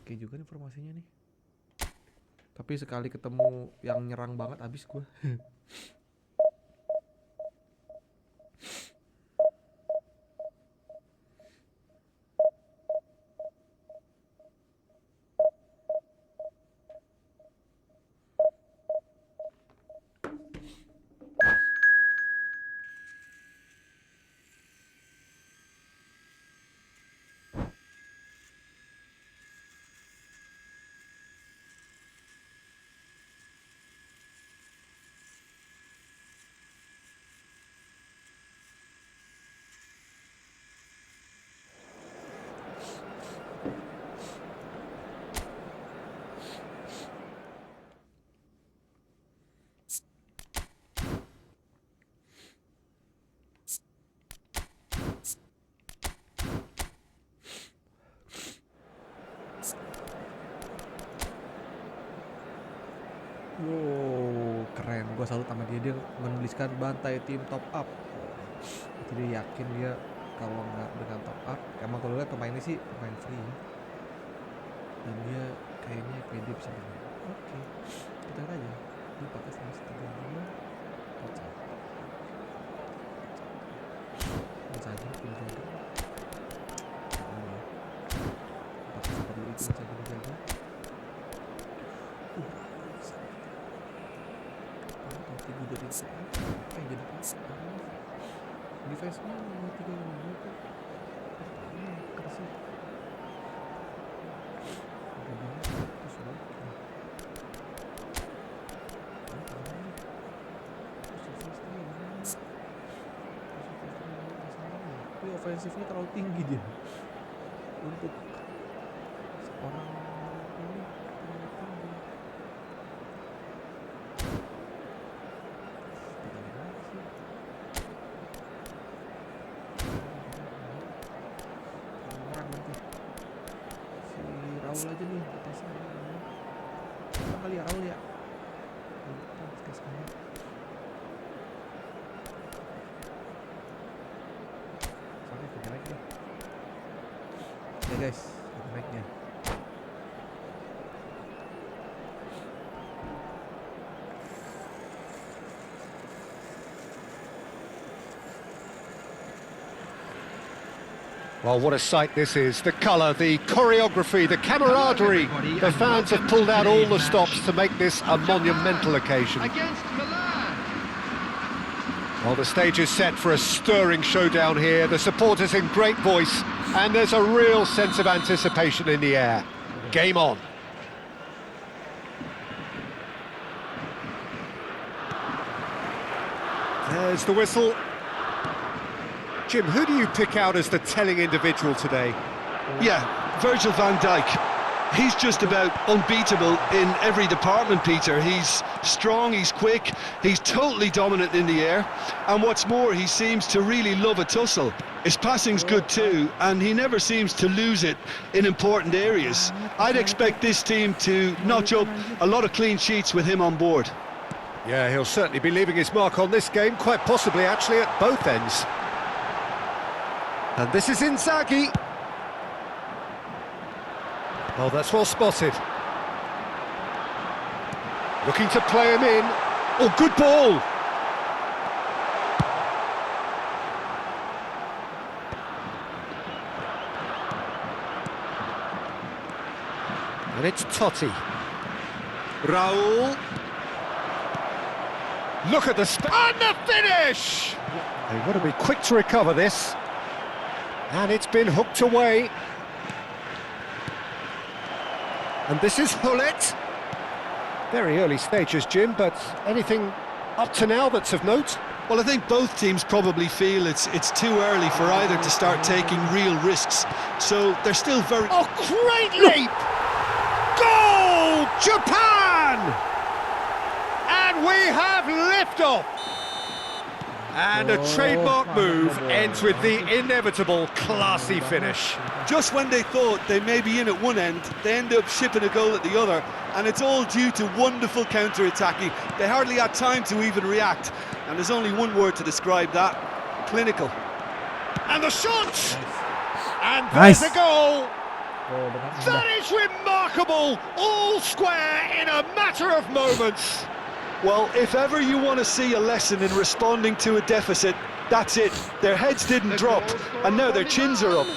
Oke juga nih informasinya nih. Tapi sekali ketemu yang nyerang banget abis gue. Wow, keren. Gue salut sama dia. Dia menuliskan bantai tim top up. Jadi yakin dia kalau nggak dengan top up. Emang kalau lihat pemainnya sih pemain free ya. Dan dia kayaknya pede bisa bermain. Oke, kita lihat aja. Dia pakai 135. Kocak. Bisa aja tim jaga. Pakai seperti itu jaga-jaga. Dari saya jadi defense-nya 3 itu pertama kersih tapi ofensifnya terlalu tinggi dia untuk seorang ini terlalu tinggi. Raul aja nih atasnya apa kali ya Raul ya sampai kita naik nih ya guys kita naiknya Well, what a sight this is. The colour, the choreography, the camaraderie. The fans have pulled out all the stops to make this a monumental occasion. Against Milan. Well, the stage is set for a stirring showdown here. The supporters in great voice, and there's a real sense of anticipation in the air. Game on. There's the whistle. Jim, who do you pick out as the telling individual today? Yeah, Virgil van Dijk. He's just about unbeatable in every department, Peter. He's strong, he's quick, he's totally dominant in the air, and what's more, he seems to really love a tussle. His passing's good too, and he never seems to lose it in important areas. I'd expect this team to notch up a lot of clean sheets with him on board. Yeah, he'll certainly be leaving his mark on this game, quite possibly actually at both ends. And this is Inzaghi. Oh, that's well spotted. Looking to play him in. Oh, good ball! And it's Totti. Raul. Look at the and the finish! They want to be quick to recover this. And it's been hooked away. And this is Hullet. Very early stages, Jim, but anything up to now that's of note? Well, I think both teams probably feel it's too early for either to start taking real risks. So they're still very... Oh, great leap! Goal! Japan! And we have liftoff! And a trademark move ends with the inevitable classy finish. Just when they thought they may be in at one end, they end up shipping a goal at the other, and it's all due to wonderful counter-attacking. They hardly had time to even react, and there's only one word to describe that: clinical. And the shot! And Nice. there's a goal! That is remarkable! All square in a matter of moments! Well, if ever you want to see a lesson in responding to a deficit, that's it. Their heads didn't drop, and now their chins are up.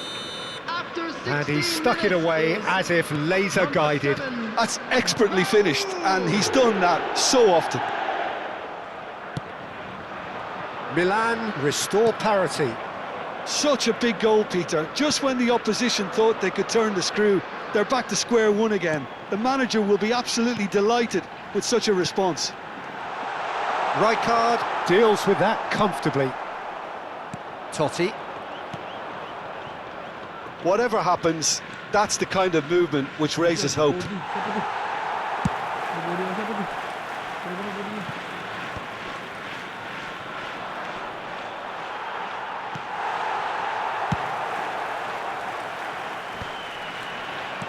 And he stuck it away as if laser-guided. That's expertly finished, and he's done that so often. Milan restore parity. Such a big goal, Peter. Just when the opposition thought they could turn the screw, they're back to square one again. The manager will be absolutely delighted with such a response. Rijkaard deals with that comfortably. Totti. Whatever happens, that's the kind of movement which raises hope.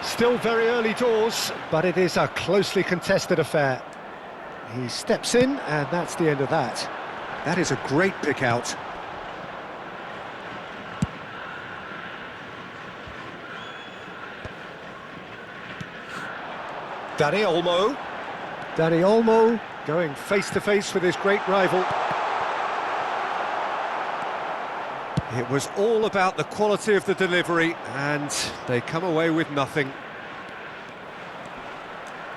Still very early doors, but it is a closely contested affair. He steps in, and that's the end of that. That is a great pick out. Dani Olmo. Dani Olmo going face-to-face with his great rival. It was all about the quality of the delivery, and they come away with nothing.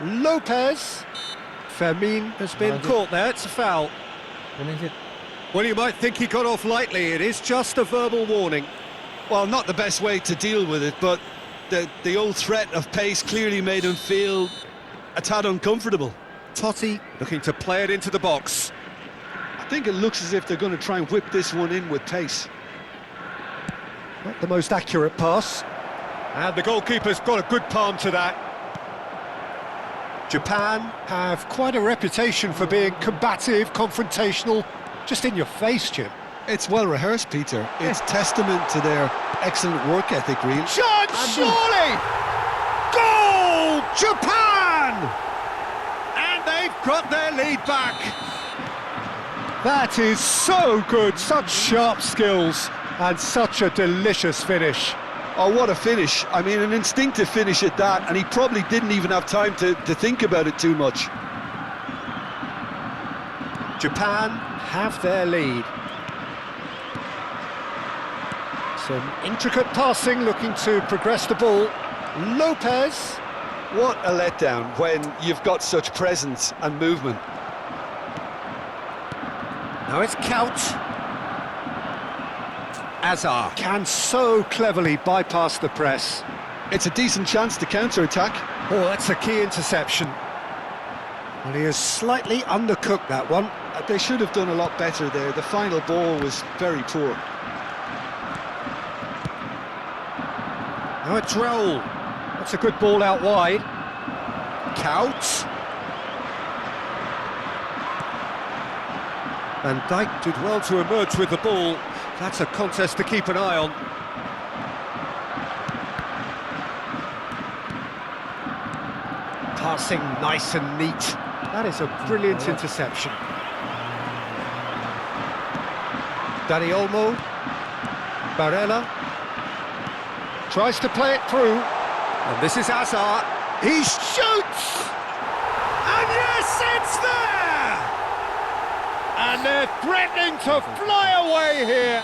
Lopez. Fermin has been caught there, it's a foul. Well, you might think he got off lightly, it is just a verbal warning. Well, not the best way to deal with it, but the old threat of pace clearly made him feel a tad uncomfortable. Totti looking to play it into the box. I think it looks as if they're going to try and whip this one in with pace. Not the most accurate pass. And the goalkeeper's got a good palm to that. Japan have quite a reputation for being combative, confrontational, just in your face, Jim. It's well rehearsed, Peter. It's testament to their excellent work ethic, really. Shot, surely! Goal! Japan! And they've got their lead back. That is so good, such sharp skills, and such a delicious finish. Oh, what a finish. I mean, an instinctive finish at that, and he probably didn't even have time to think about it too much. Japan have their lead. Some intricate passing, looking to progress the ball. Lopez. What a letdown when you've got such presence and movement. Now it's Kaut. Azar can so cleverly bypass the press. It's a decent chance to counter-attack. Oh, that's a key interception. Well, he has slightly undercooked that one. They should have done a lot better there. The final ball was very poor. Now it's Raul. That's a good ball out wide. Kaut. Van Dijk did well to emerge with the ball. That's a contest to keep an eye on. Passing nice and neat. That is a brilliant interception. Dani Olmo. Barella. Tries to play it through. And this is Azar. He shoots! And yes, it's there! And they're threatening to fly away here.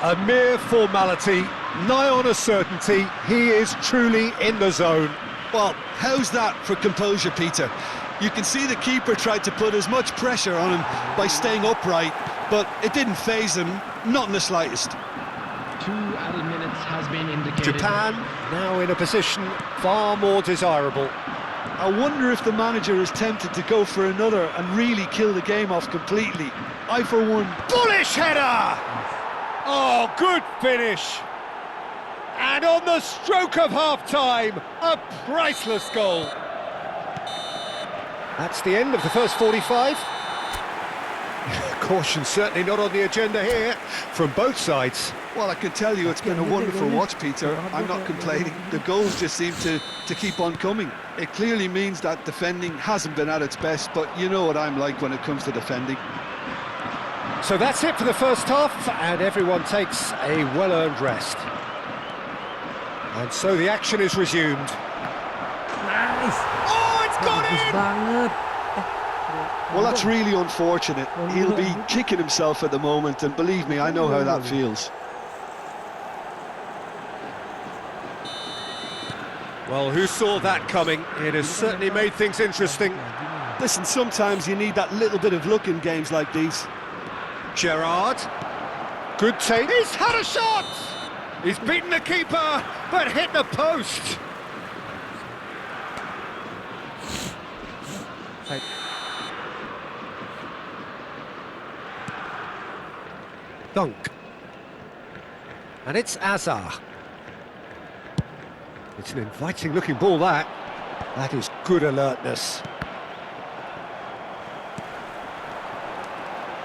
A mere formality, nigh on a certainty. He is truly in the zone. Well, how's that for composure, Peter? You can see the keeper tried to put as much pressure on him by staying upright, but it didn't faze him, not in the slightest. 2 added minutes has been indicated. Japan now in a position far more desirable. I wonder if the manager is tempted to go for another and really kill the game off completely. I, for one... Bullish header! Oh, good finish! And on the stroke of half-time, a priceless goal. That's the end of the first 45. Caution certainly not on the agenda here, from both sides. Well, I can tell you it's been a wonderful watch, Peter. I'm not complaining. The goals just seem to keep on coming. It clearly means that defending hasn't been at its best, but you know what I'm like when it comes to defending. So that's it for the first half, and everyone takes a well-earned rest. And so the action is resumed. Nice. Oh, it's gone Bagus in! banget. Well, that's really unfortunate. He'll be kicking himself at the moment, and believe me, I know how that feels. Well, who saw that coming? It has certainly made things interesting. Listen, sometimes you need that little bit of luck in games like these. Gerrard. Good take. He's had a shot! He's beaten the keeper, but hit the post. Side. Dunk. And it's Azar. It's an inviting looking ball, that. That is good alertness.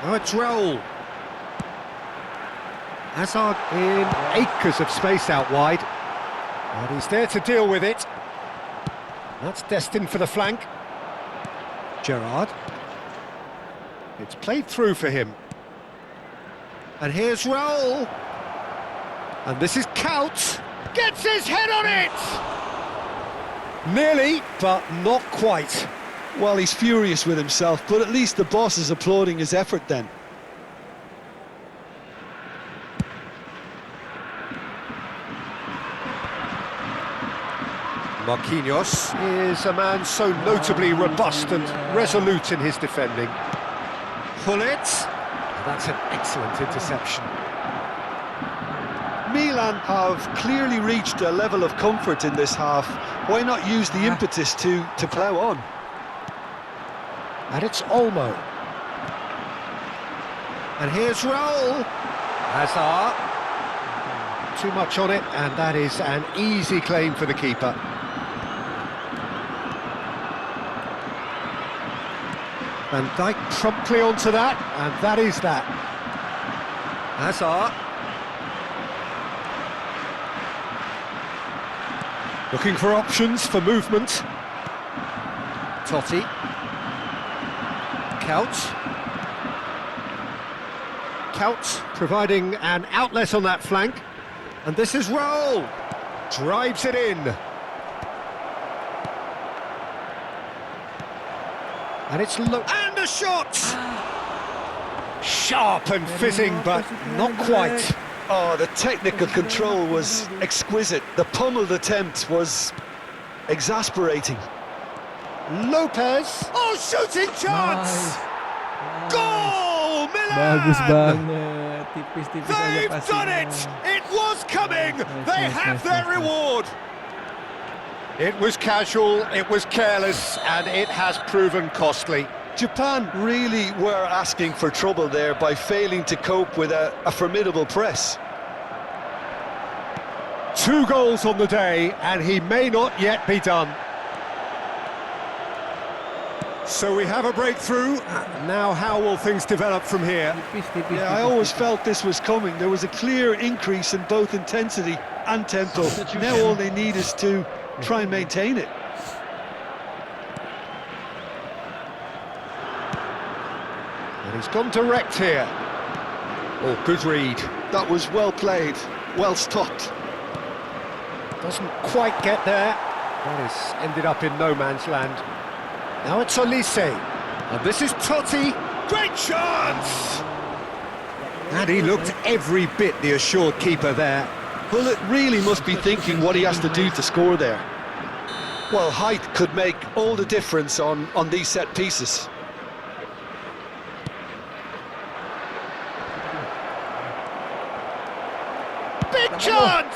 Now it's Raul. Hazard in acres of space out wide. And he's there to deal with it. That's destined for the flank. Gerrard. It's played through for him. And here's Raul. And this is Kaut. Gets his head on it! Nearly, but not quite. Well, he's furious with himself, but at least the boss is applauding his effort then. Marquinhos is a man so notably robust and resolute in his defending. Pullet. That's an excellent interception. Milan have clearly reached a level of comfort in this half. Why not use the impetus to plough on? And it's Olmo. And here's Raul. Hazard. Too much on it, and that is an easy claim for the keeper. Van Dijk promptly onto that, and that is that. Hazard. Looking for options for movement. Totti. Kaut providing an outlet on that flank. And this is Raul. Drives it in. And it's and a shot! Sharp and fizzing, but not quite. Oh, the technical control was exquisite. The pummeled attempt was exasperating. Lopez. Oh, shooting chance! Nice. Goal, Bagus Milan! banget. Tipis-tipis aja They've done passingnya. it! It was coming! Nice, They nice, have nice, their nice, nice. reward! It was casual, it was careless, and it has proven costly. Japan really were asking for trouble there by failing to cope with a formidable press. 2 goals on the day, and he may not yet be done. So we have a breakthrough. Now how will things develop from here? Tipis-tipis. Yeah, I always felt this was coming. There was a clear increase in both intensity and tempo. Now all they need is to try and maintain it. And he's gone direct here. Oh, good read. That was well played, well stopped. Doesn't quite get there. That is ended up in no man's land. Now it's Olise. And this is Totti. Great chance! And he looked every bit the assured keeper there. Well, it really must be thinking what he has to do to score there. Well, height could make all the difference on these set pieces. Big chance!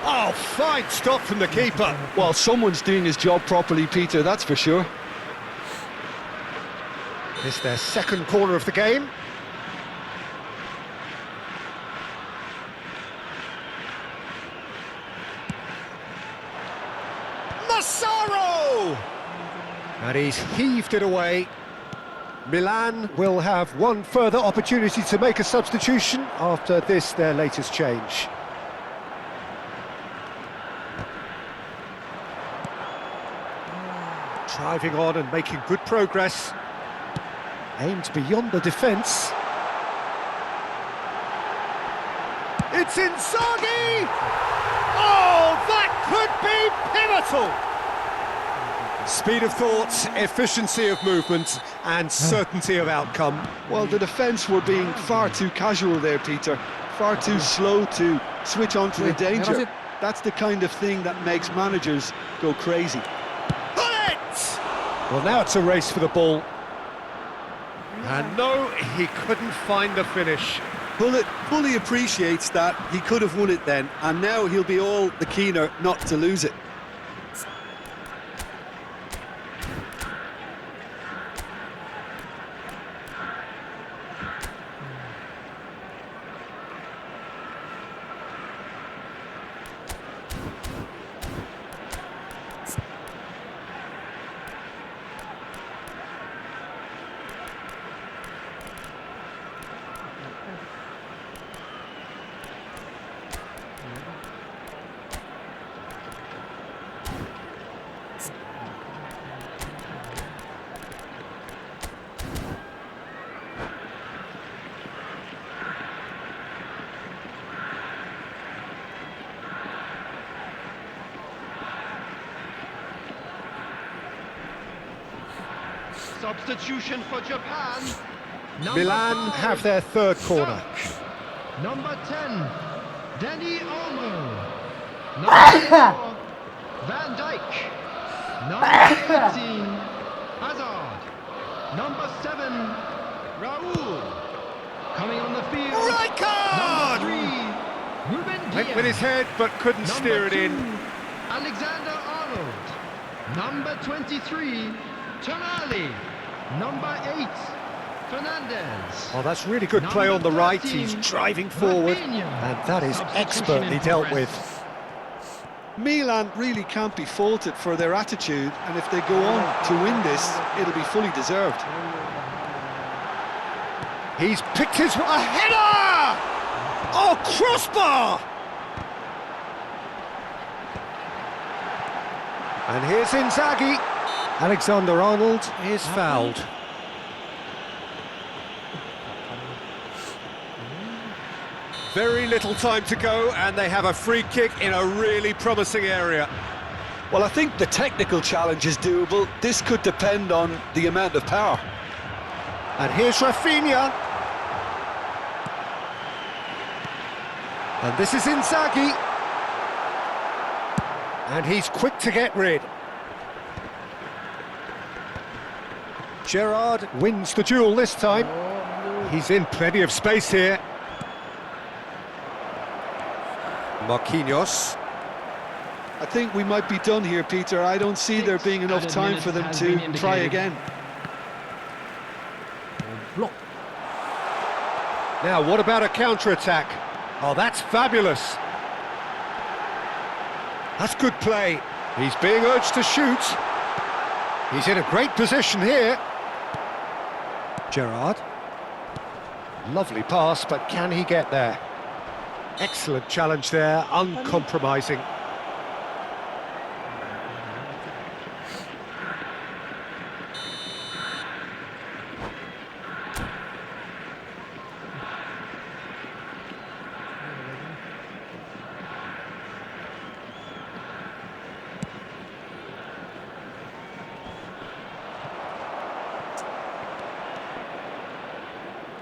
Oh, fine stop from the keeper. Well, someone's doing his job properly, Peter, that's for sure. It's their second corner of the game. Massaro! And he's heaved it away. Milan will have one further opportunity to make a substitution after this, their latest change. Driving on and making good progress. Aimed beyond the defence. It's Inzaghi! Oh, that could be pivotal! Speed of thought, efficiency of movement, and certainty of outcome. Well, the defence were being far too casual there, Peter. Far too slow to switch on to the danger. That's the kind of thing that makes managers go crazy. Pull it! Well, now it's a race for the ball. And no, he couldn't find the finish. Bullet fully appreciates that he could have won it then, and now he'll be all the keener not to lose it. Substitution for Japan. Milan 5, have their third corner. Number 10, Danny Olmo. Number 4, Van Dijk. Number 18, Hazard. Number 7, Raul. Coming on the field, Right card! number 3, Ruben Went Diaz. with his head, but couldn't Number steer it 2, in. Alexander Arnold. Number 23, Tonali. Number 8, Fernandez. Oh, that's really good play on the right. He's driving forward, and that is expertly dealt with. Milan really can't be faulted for their attitude, and if they go on to win this, it'll be fully deserved. He's picked his... a header! Oh, crossbar! And here's Inzaghi. Alexander Arnold is fouled. Very little time to go, and they have a free kick in a really promising area. Well, I think the technical challenge is doable. This could depend on the amount of power. And here's Rafinha. And this is Inzaghi. And he's quick to get rid. Gerrard wins the duel this time. He's in plenty of space here. Marquinhos. I think we might be done here, Peter. I don't see there being enough time for them to try again. Block. Now, what about a counter-attack? Oh, that's fabulous. That's good play. He's being urged to shoot. He's in a great position here. Gerrard. Lovely pass, but can he get there? Excellent challenge there, uncompromising.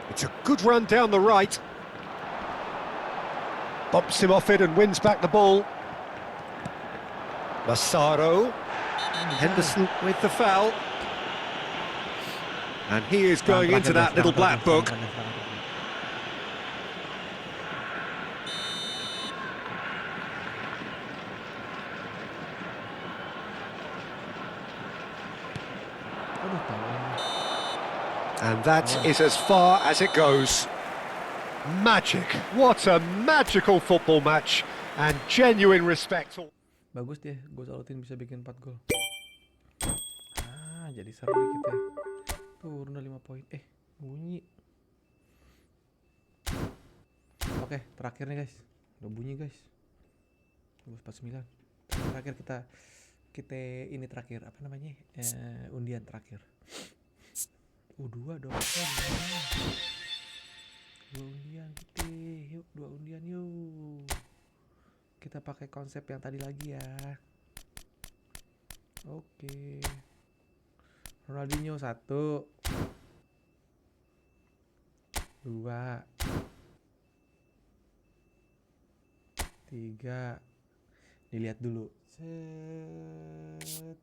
It's a good run down the right. Bumps him off it and wins back the ball. Massaro. Henderson with the foul. And he is going into that little black book. And that is as far as it goes. Magic. What a magical football match. And genuine respect. Bagus dia, gue salutin bisa bikin 4 gol. Jadi seru dikit ya. Turun 5 poin. Bunyi. Oke, terakhir nih guys. Udah bunyi guys. 49. Terakhir kita ini terakhir apa namanya? Undian terakhir. 2 dong. 2 undian kita. Yuk, 2 undian yuk. Kita pakai konsep yang tadi lagi ya. Oke. Ronaldinho 1 2 3. Dilihat dulu. Set.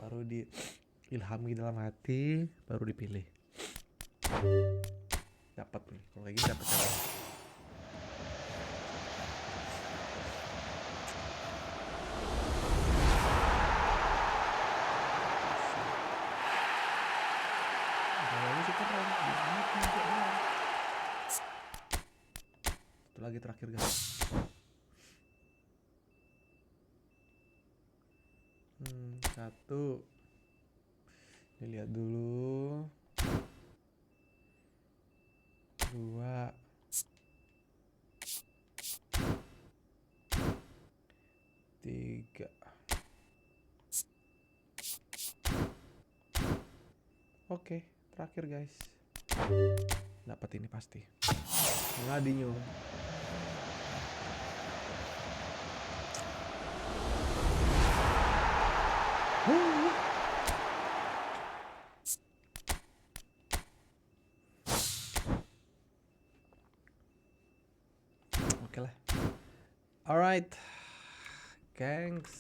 Baru diilhami dalam hati, baru dipilih. Dapat nih. Kalau kayak gini dapat cara. Satu lagi terakhir guys. Satu. Dilihat dulu. 2 3. Oke, terakhir guys. Dapat ini pasti. Ronaldinho. Oke lah. Alright, gengs.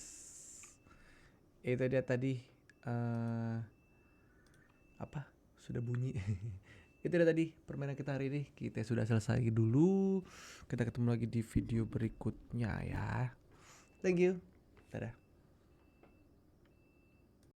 Itu dia tadi. Apa? Sudah bunyi. Itu dia tadi permainan kita hari ini. Kita sudah selesai dulu. Kita ketemu lagi di video berikutnya ya. Thank you. Dadah.